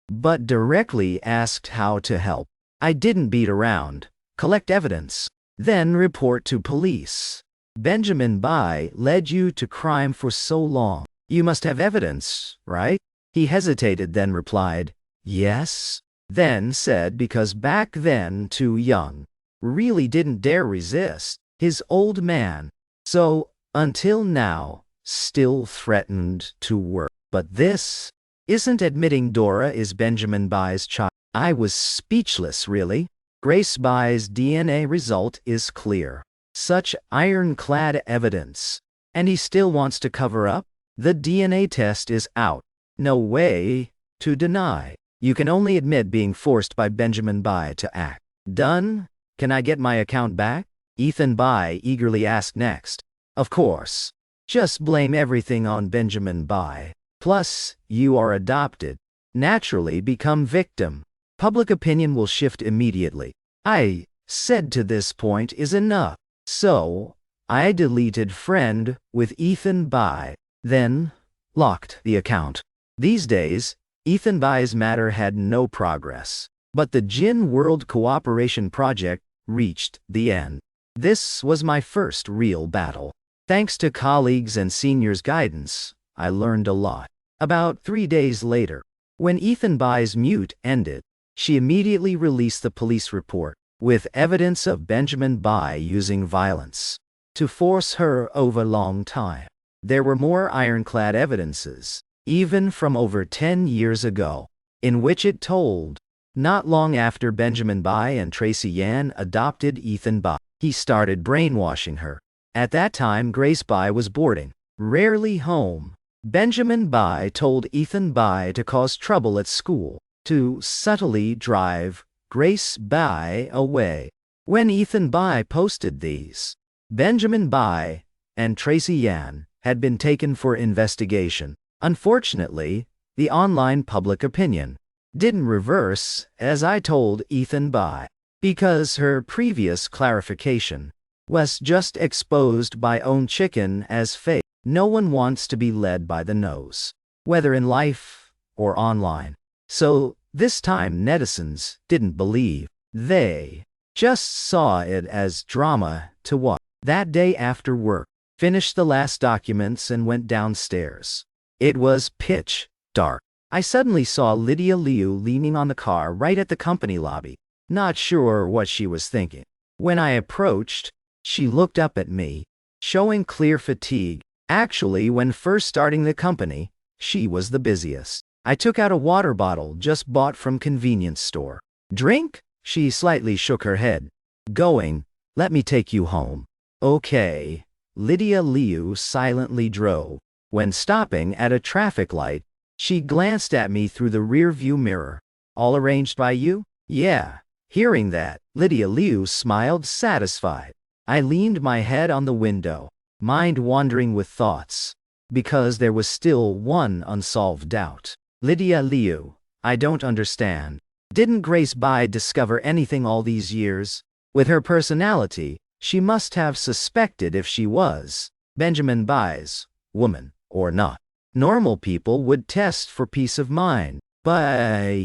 but directly asked how to help. I didn't beat around. Collect evidence. Then report to police. Benjamin Bai led you to crime for so long. You must have evidence, right? He hesitated, then replied, yes. Then said because back then too young. Really didn't dare resist. His old man. So, until now, still threatened to work. But this isn't admitting Dora is Benjamin Bai's child. I was speechless, really. Grace Bai's DNA result is clear. Such ironclad evidence. And he still wants to cover up? The DNA test is out. No way to deny. You can only admit being forced by Benjamin Bai to act. Done? Can I get my account back? Ethan Bai eagerly asked next. Of course. Just blame everything on Benjamin Bai. Plus, you are adopted. Naturally become victim. Public opinion will shift immediately. I said to this point is enough. So, I deleted friend with Ethan Bai. Then, locked the account. These days, Ethan Bai's matter had no progress. But the Jin World Cooperation Project reached the end. This was my first real battle. Thanks to colleagues and seniors' guidance, I learned a lot. About 3 days later, when Ethan Bai's mute ended, she immediately released the police report, with evidence of Benjamin Bai using violence to force her over a long time. There were more ironclad evidences, even from over 10 years ago, in which it told, not long after Benjamin Bai and Tracy Yan adopted Ethan Bai, he started brainwashing her. At that time, Grace Bai was boarding, rarely home. Benjamin Bai told Ethan Bai to cause trouble at school, to subtly drive Grace Bai away. When Ethan Bai posted these, Benjamin Bai and Tracy Yan had been taken for investigation. Unfortunately, the online public opinion didn't reverse, as I told Ethan Bai, because her previous clarification was just exposed by own chicken as fake. No one wants to be led by the nose, whether in life or online. So, this time netizens didn't believe. They just saw it as drama to watch. That day after work, finished the last documents and went downstairs. It was pitch dark. I suddenly saw Lydia Liu leaning on the car right at the company lobby, not sure what she was thinking. When I approached, she looked up at me, showing clear fatigue. Actually, when first starting the company, she was the busiest. I took out a water bottle just bought from convenience store. Drink? She slightly shook her head. Going, let me take you home. Okay. Lydia Liu silently drove. When stopping at a traffic light, she glanced at me through the rear-view mirror. All arranged by you? Yeah. Hearing that, Lydia Liu smiled satisfied. I leaned my head on the window, mind wandering with thoughts, because there was still one unsolved doubt. Lydia Liu, I don't understand. Didn't Grace Bai discover anything all these years? With her personality, she must have suspected if she was Benjamin Bai's woman or not. Normal people would test for peace of mind. But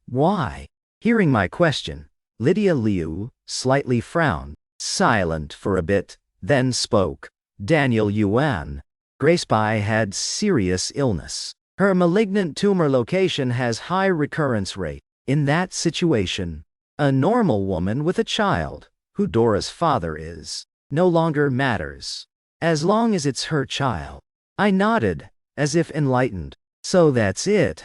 why? Hearing my question, Lydia Liu slightly frowned, silent for a bit, then spoke. Daniel Yuan. Grace Bai had serious illness. Her malignant tumor location has high recurrence rate. In that situation, a normal woman with a child, who Dora's father is, no longer matters, as long as it's her child. I nodded, as if enlightened. So that's it.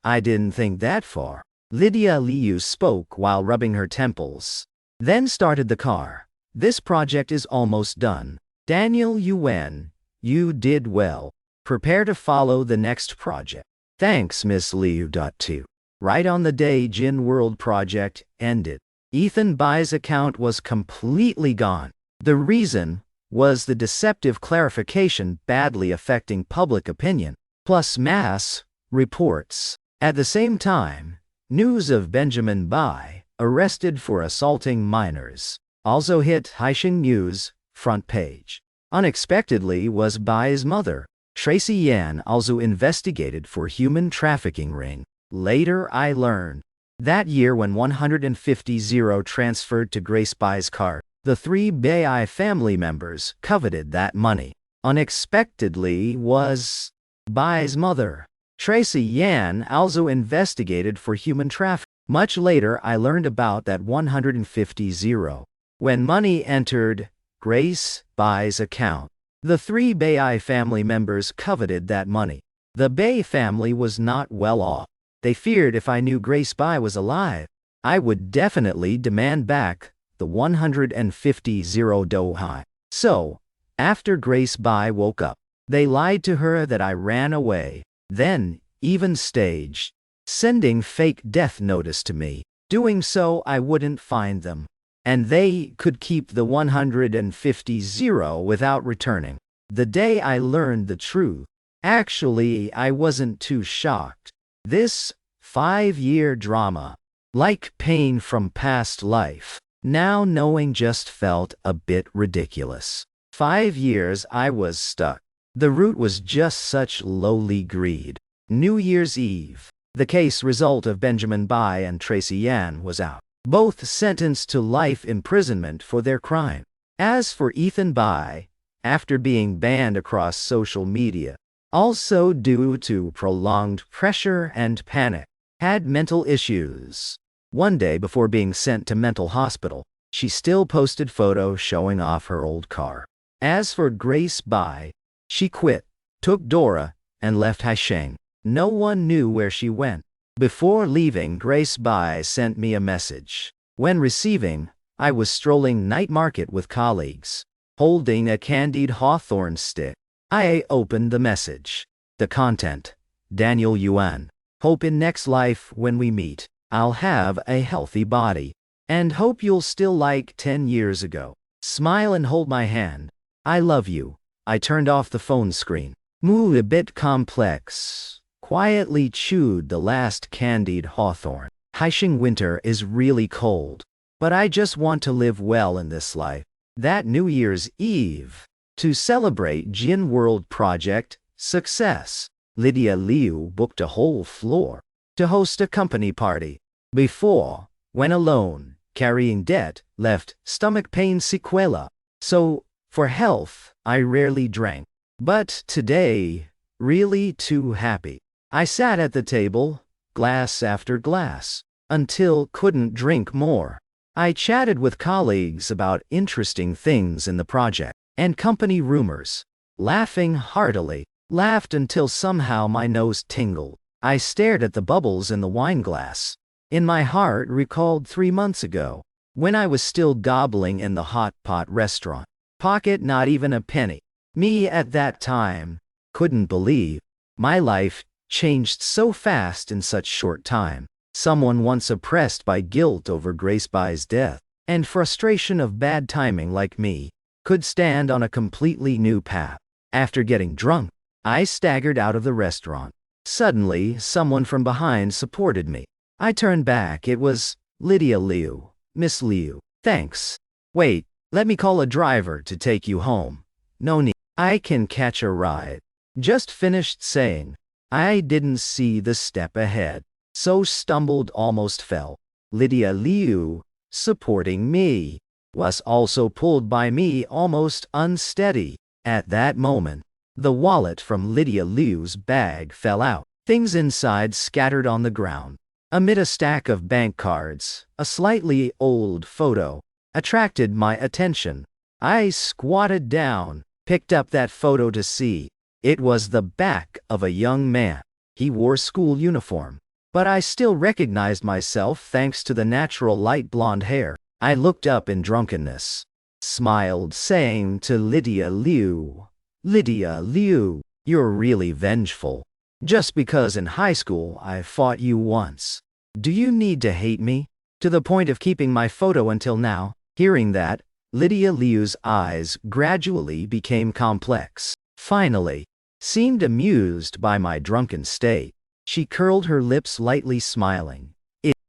I didn't think that far. Lydia Liu spoke while rubbing her temples. Then started the car. This project is almost done. Daniel Yuan, you did well. Prepare to follow the next project. Thanks, Miss Liu. 2. Right on the day Jin World project ended, Ethan Bai's account was completely gone. The reason was the deceptive clarification badly affecting public opinion, plus mass reports. At the same time, news of Benjamin Bai, arrested for assaulting minors, also hit Haisheng News front page. Unexpectedly was Bai's mother, Tracy Yan, also investigated for human trafficking ring. Later I learned that year when 150 transferred to Grace Bai's card, the three Bai family members coveted that money. Unexpectedly was Bai's mother, Tracy Yan, also investigated for human trafficking. Much later I learned about that 150 when money entered Grace Bai's account. The three Bai family members coveted that money. The Bai family was not well off. They feared if I knew Grace Bai was alive, I would definitely demand back the 150 dohai. So, after Grace Bai woke up, they lied to her that I ran away, then even staged sending fake death notice to me. Doing so I wouldn't find them, and they could keep the 150 without returning. The day I learned the truth, actually I wasn't too shocked. This 5-year drama, like pain from past life, now knowing just felt a bit ridiculous. 5 years I was stuck. The root was just such lowly greed. New Year's Eve, the case result of Benjamin Bai and Tracy Yan was out. Both sentenced to life imprisonment for their crime. As for Ethan Bai, after being banned across social media, also due to prolonged pressure and panic, had mental issues. One day before being sent to mental hospital, she still posted photos showing off her old car. As for Grace Bai, she quit, took Dora, and left Haisheng. No one knew where she went. Before leaving, Grace Bai sent me a message. When receiving, I was strolling night market with colleagues, holding a candied hawthorn stick. I opened the message. The content: Daniel Yuan. Hope in next life when we meet, I'll have a healthy body. And hope you'll still like 10 years ago. Smile and hold my hand. I love you. I turned off the phone screen. Mood a bit complex. Quietly chewed the last candied hawthorn. Haisheng winter is really cold, but I just want to live well in this life. That New Year's Eve, to celebrate Jin World Project success, Lydia Liu booked a whole floor to host a company party. Before, when alone, carrying debt, left stomach pain sequela. So, for health, I rarely drank. But today, really too happy. I sat at the table, glass after glass, until couldn't drink more. I chatted with colleagues about interesting things in the project and company rumors, laughing heartily, laughed until somehow my nose tingled. I stared at the bubbles in the wine glass. In my heart recalled 3 months ago, when I was still gobbling in the hot pot restaurant. Pocket not even a penny. Me at that time, couldn't believe my life changed so fast in such short time. Someone once oppressed by guilt over Grace Bai's death and frustration of bad timing like me could stand on a completely new path. After getting drunk, I staggered out of the restaurant. Suddenly, someone from behind supported me. I turned back. It was Lydia Liu. Miss Liu. Thanks. Wait, let me call a driver to take you home. No need. I can catch a ride. Just finished saying. I didn't see the step ahead, so stumbled, almost fell. Lydia Liu, supporting me, was also pulled by me, almost unsteady. At that moment, the wallet from Lydia Liu's bag fell out. Things inside scattered on the ground. Amid a stack of bank cards, a slightly old photo attracted my attention. I squatted down, picked up that photo to see. It was the back of a young man. He wore school uniform, but I still recognized myself thanks to the natural light blonde hair. I looked up in drunkenness, smiled, saying to Lydia Liu, "Lydia Liu, you're really vengeful. Just because in high school I fought you once. Do you need to hate me to the point of keeping my photo until now?" Hearing that, Lydia Liu's eyes gradually became complex. Finally, seemed amused by my drunken state. She curled her lips lightly smiling.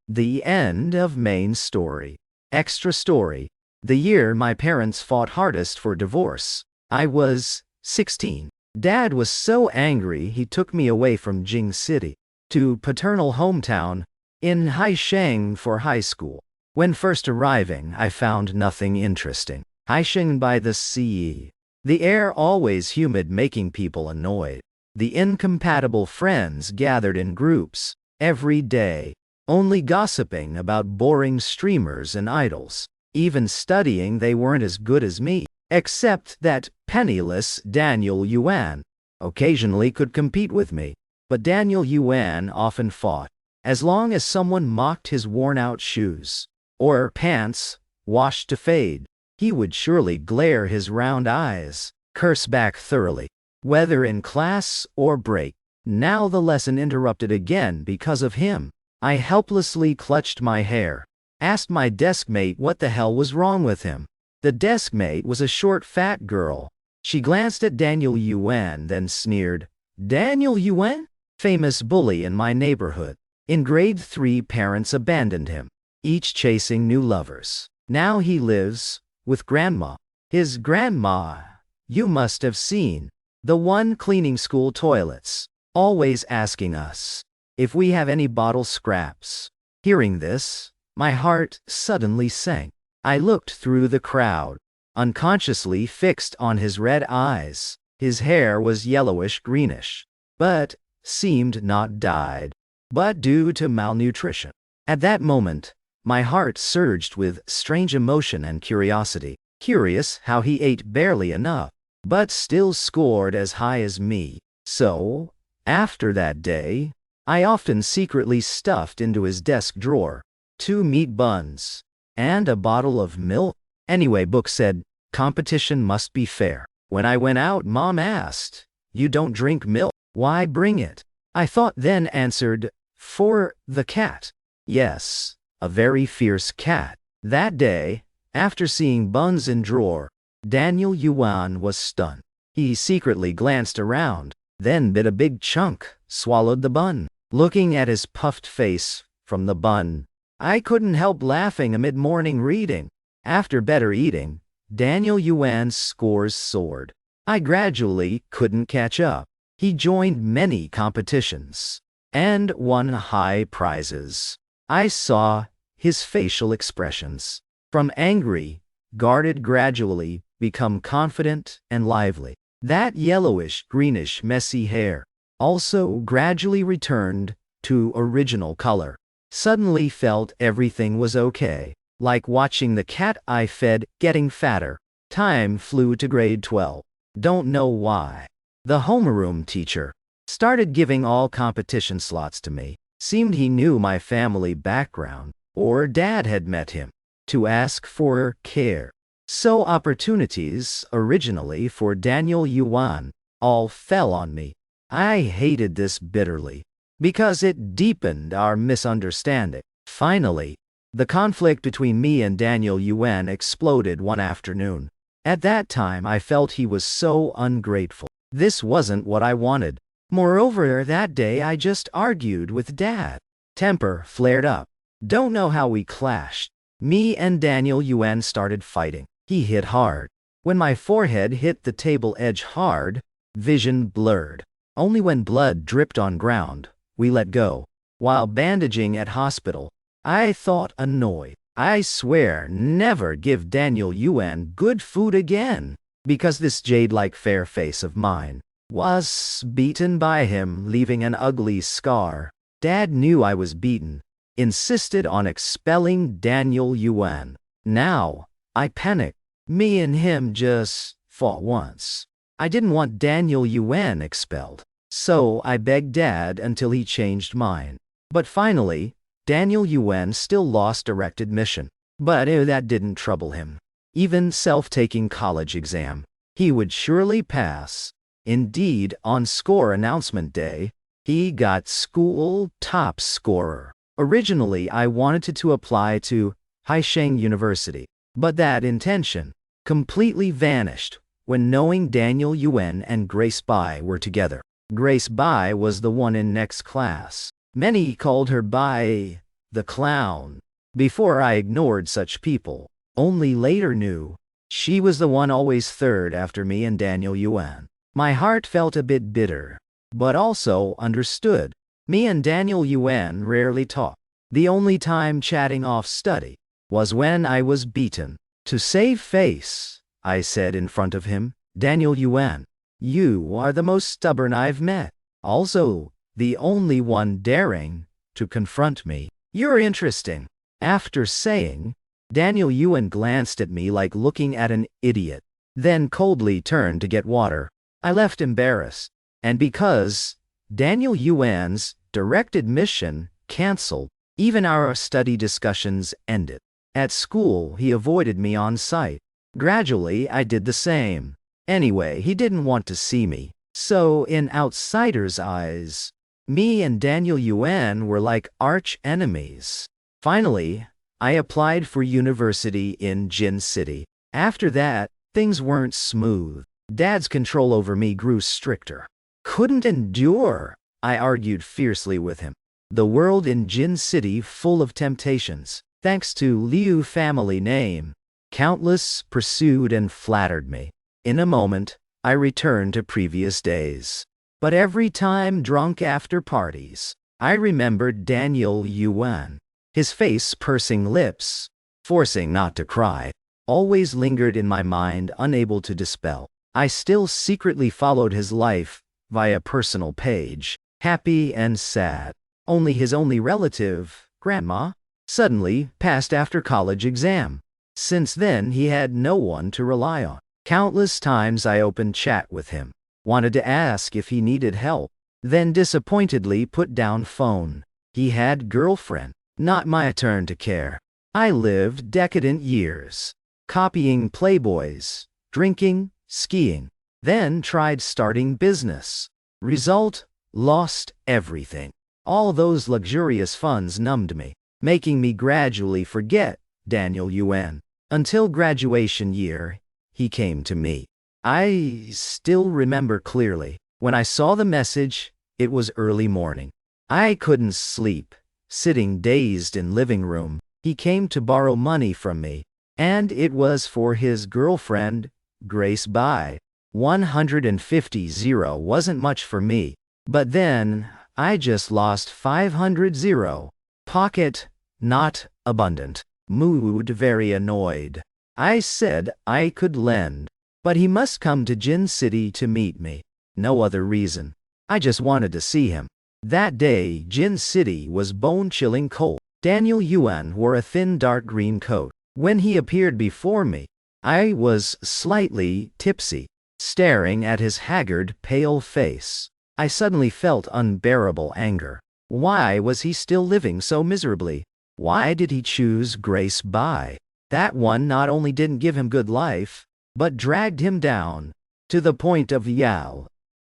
The end of main story. Extra story. The year my parents fought hardest for divorce. I was 16. Dad was so angry he took me away from Jing City to paternal hometown in Haisheng for high school. When first arriving, I found nothing interesting. Haisheng by the sea. The air always humid, making people annoyed. The incompatible friends gathered in groups every day, only gossiping about boring streamers and idols. Even studying, they weren't as good as me, except that penniless Daniel Yuan occasionally could compete with me. But Daniel Yuan often fought, as long as someone mocked his worn-out shoes or pants washed to fade. He would surely glare his round eyes, curse back thoroughly, whether in class or break. Now the lesson interrupted again because of him. I helplessly clutched my hair, asked my deskmate what the hell was wrong with him. The deskmate was a short, fat girl. She glanced at Daniel Yuan, then sneered. Daniel Yuan? Famous bully in my neighborhood. In grade 3, parents abandoned him, each chasing new lovers. Now he lives with grandma. His grandma, you must have seen, the one cleaning school toilets, always asking us if we have any bottle scraps. Hearing this, my heart suddenly sank. I looked through the crowd, unconsciously fixed on his red eyes. His hair was yellowish-greenish, but seemed not dyed, but due to malnutrition. At that moment, my heart surged with strange emotion and curiosity. Curious how he ate barely enough, but still scored as high as me. So, after that day, I often secretly stuffed into his desk drawer 2 meat buns and a bottle of milk. Anyway, book said, competition must be fair. When I went out, Mom asked, you don't drink milk? Why bring it? I thought, then answered, for the cat. Yes, a very fierce cat. That day, after seeing buns in drawer, Daniel Yuan was stunned. He secretly glanced around, then bit a big chunk, swallowed the bun. Looking at his puffed face from the bun, I couldn't help laughing amid morning reading. After better eating, Daniel Yuan's scores soared. I gradually couldn't catch up. He joined many competitions and won high prizes. I saw his facial expressions, from angry, guarded, gradually become confident and lively. That yellowish-greenish messy hair also gradually returned to original color. Suddenly felt everything was okay, like watching the cat I fed getting fatter. Time flew to grade 12. Don't know why. The homeroom teacher started giving all competition slots to me. Seemed he knew my family background, or Dad had met him to ask for care. So opportunities, originally for Daniel Yuan, all fell on me. I hated this bitterly, because it deepened our misunderstanding. Finally, the conflict between me and Daniel Yuan exploded one afternoon. At that time, I felt he was so ungrateful. This wasn't what I wanted. Moreover, that day I just argued with Dad. Temper flared up. Don't know how we clashed. Me and Daniel Yuan started fighting. He hit hard. When my forehead hit the table edge hard, vision blurred. Only when blood dripped on ground, we let go. While bandaging at hospital, I thought, annoyed, I swear never give Daniel Yuan good food again, because this jade-like fair face of mine was beaten by him, leaving an ugly scar. Dad knew I was beaten, insisted on expelling Daniel Yuan. Now, I panicked. Me and him just fought once. I didn't want Daniel Yuan expelled, so I begged Dad until he changed mind. But finally, Daniel Yuan still lost direct admission. But that didn't trouble him. Even self-taking college exam, he would surely pass. Indeed, on score announcement day, he got school top scorer. Originally, I wanted to apply to Haisheng University, but that intention completely vanished when knowing Daniel Yuan and Grace Bai were together. Grace Bai was the one in next class. Many called her Bai, the clown. Before I ignored such people, only later knew she was the one always third after me and Daniel Yuan. My heart felt a bit bitter, but also understood. Me and Daniel Yuan rarely talked. The only time chatting off study was when I was beaten. To save face, I said in front of him, Daniel Yuan, you are the most stubborn I've met. Also, the only one daring to confront me. You're interesting. After saying, Daniel Yuan glanced at me like looking at an idiot, then coldly turned to get water. I left embarrassed, and because Daniel Yuan's direct admission canceled, even our study discussions ended. At school, he avoided me on sight. Gradually, I did the same. Anyway, he didn't want to see me. So, in outsiders' eyes, me and Daniel Yuan were like arch enemies. Finally, I applied for university in Jin City. After that, things weren't smooth. Dad's control over me grew stricter. Couldn't endure, I argued fiercely with him. The world in Jin City full of temptations. Thanks to Liu family name, countless pursued and flattered me. In a moment, I returned to previous days. But every time drunk after parties, I remembered Daniel Yuan. His face pursing lips, forcing not to cry, always lingered in my mind, unable to dispel. I still secretly followed his life via personal page, happy and sad. Only his only relative, Grandma, suddenly passed after college exam. Since then, he had no one to rely on. Countless times I opened chat with him, wanted to ask if he needed help, then disappointedly put down phone. He had girlfriend. Not my turn to care. I lived decadent years, copying playboys, drinking, skiing, then tried starting business. Result, lost everything. All those luxurious funds numbed me, making me gradually forget Daniel Yuan. Until graduation year, he came to me. I still remember clearly. When I saw the message, it was early morning. I couldn't sleep. Sitting dazed in living room, he came to borrow money from me, and it was for his girlfriend, Grace Bai. 150 wasn't much for me, but then I just lost 500. Pocket, not abundant. Mood very annoyed. I said I could lend, but he must come to Jin City to meet me. No other reason. I just wanted to see him. That day, Jin City was bone-chilling cold. Daniel Yuan wore a thin dark green coat. When he appeared before me, I was slightly tipsy, staring at his haggard, pale face. I suddenly felt unbearable anger. Why was he still living so miserably? Why did he choose Grace Bai? That one not only didn't give him good life, but dragged him down, to the point of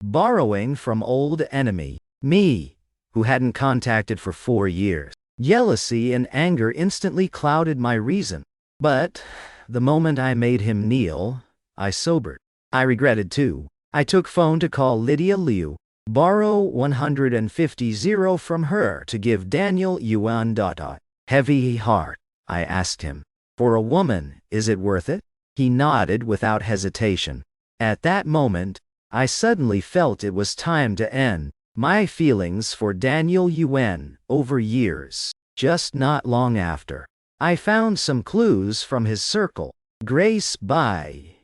borrowing from old enemy. Me, who hadn't contacted for 4 years. Jealousy and anger instantly clouded my reason. But the moment I made him kneel, I sobered. I regretted too. I took phone to call Lydia Liu, borrow 150 from her to give Daniel Yuan. Heavy heart, I asked him. For a woman, is it worth it? He nodded without hesitation. At that moment, I suddenly felt it was time to end my feelings for Daniel Yuan over years. Just not long after, I found some clues from his circle. Grace Bai.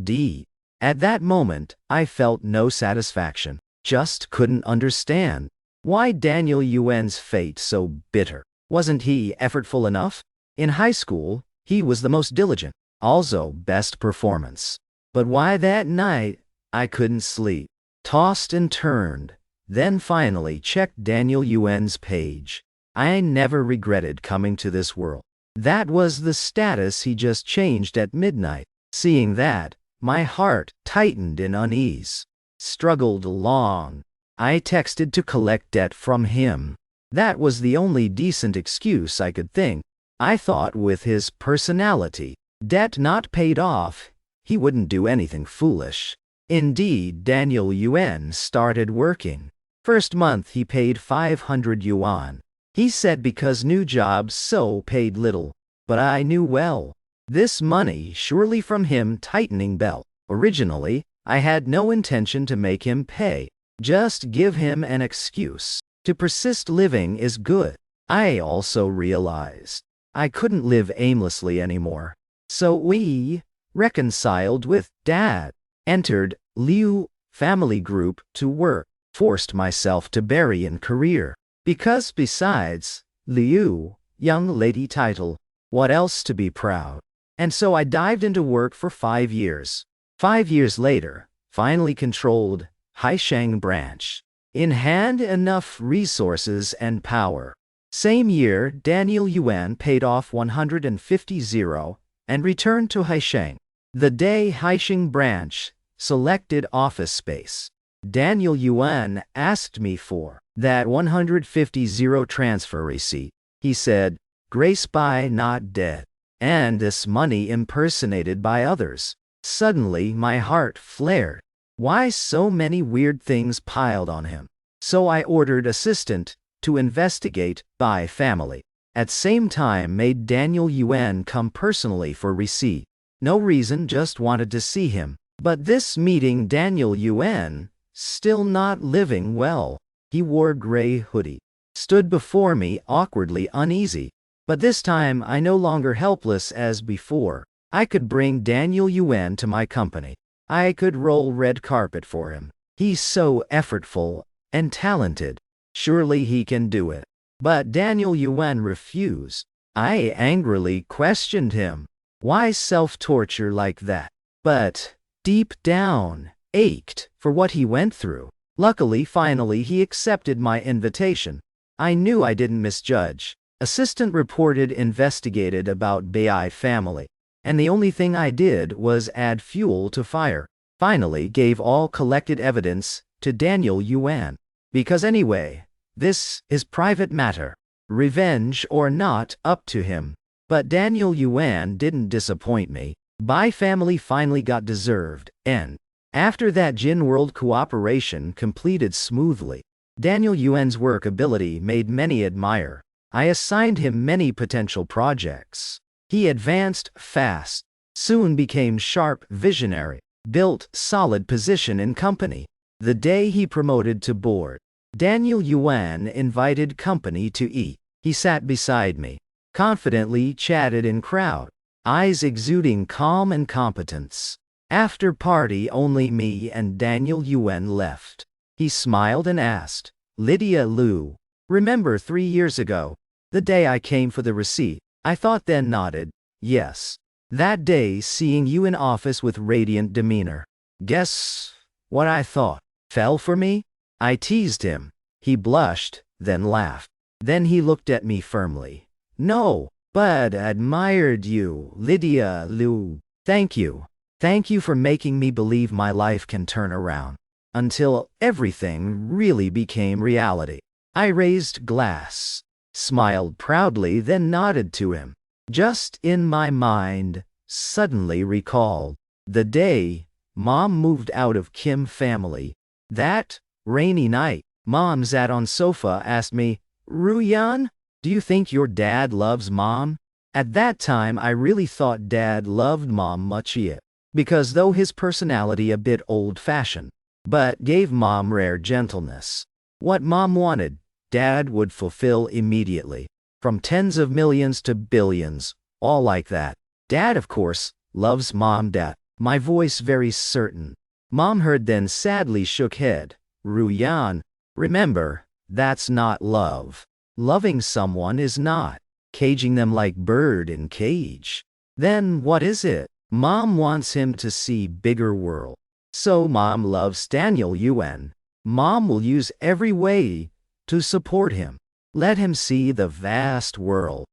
D. At that moment, I felt no satisfaction. Just couldn't understand. Why Daniel Yuan's fate so bitter? Wasn't he effortful enough? In high school, he was the most diligent. Also, best performance. But why that night, I couldn't sleep. Tossed and turned. Then finally checked Daniel Yuan's page. I never regretted coming to this world. That was the status he just changed at midnight. Seeing that, my heart tightened in unease. Struggled long. I texted to collect debt from him. That was the only decent excuse I could think. I thought with his personality, debt not paid off, he wouldn't do anything foolish. Indeed, Daniel Yuan started working. First month he paid 500 yuan. He said because new jobs so paid little. But I knew well, this money surely from him tightening belt. Originally, I had no intention to make him pay. Just give him an excuse. To persist living is good. I also realized I couldn't live aimlessly anymore. So we reconciled with Dad, entered Liu family group to work, forced myself to bury in career. Because besides Liu, young lady title, what else to be proud? And so I dived into work for 5 years. 5 years later, finally controlled Haisheng branch. In hand enough resources and power. Same year, Daniel Yuan paid off 150 and returned to Haisheng. The day Haisheng branch selected office space, Daniel Yuan asked me for that 150 transfer receipt. He said, "Grace by not dead." And this money impersonated by others. Suddenly my heart flared. Why so many weird things piled on him? So I ordered assistant to investigate by family. At same time made Daniel Yuan come personally for receipt. No reason, just wanted to see him. But this meeting Daniel Yuan, still not living well. He wore gray hoodie. Stood before me awkwardly uneasy. But this time I no longer helpless as before. I could bring Daniel Yuan to my company. I could roll red carpet for him. He's so effortful and talented. Surely he can do it. But Daniel Yuan refused. I angrily questioned him. Why self-torture like that? But deep down, ached for what he went through. Luckily, finally he accepted my invitation. I knew I didn't misjudge. Assistant reported investigated about Bai family. And the only thing I did was add fuel to fire. Finally gave all collected evidence to Daniel Yuan. Because anyway, this is private matter. Revenge or not, up to him. But Daniel Yuan didn't disappoint me. Bai family finally got deserved, and after that Jin World cooperation completed smoothly. Daniel Yuan's work ability made many admire. I assigned him many potential projects. He advanced fast, soon became sharp visionary, built solid position in company. The day he promoted to board, Daniel Yuan invited company to eat. He sat beside me, confidently chatted in crowd, eyes exuding calm and competence. After party only me and Daniel Yuan left. He smiled and asked, "Lydia Liu, remember 3 years ago, the day I came for the receipt?" I thought then nodded, yes. That day seeing you in office with radiant demeanor. Guess what I thought? Fell for me? I teased him. He blushed, then laughed. Then he looked at me firmly. No, but admired you, Lydia Liu. Thank you. Thank you for making me believe my life can turn around. Until everything really became reality. I raised glass, smiled proudly, then nodded to him. Just in my mind, suddenly recalled the day Mom moved out of Kim family. That rainy night, Mom sat on sofa, asked me, "Ruyan, do you think your dad loves Mom?" At that time I really thought Dad loved Mom much yet, because though his personality a bit old-fashioned, but gave Mom rare gentleness. What Mom wanted, Dad would fulfill immediately. From tens of millions to billions, all like that. Dad, of course, loves Mom. Dad. My voice very certain. Mom heard, then sadly shook head. Ruyan, remember, that's not love. Loving someone is not caging them like bird in cage. Then what is it? Mom wants him to see bigger world. So Mom loves Daniel Yuan. Mom will use every way to support him. Let him see the vast world.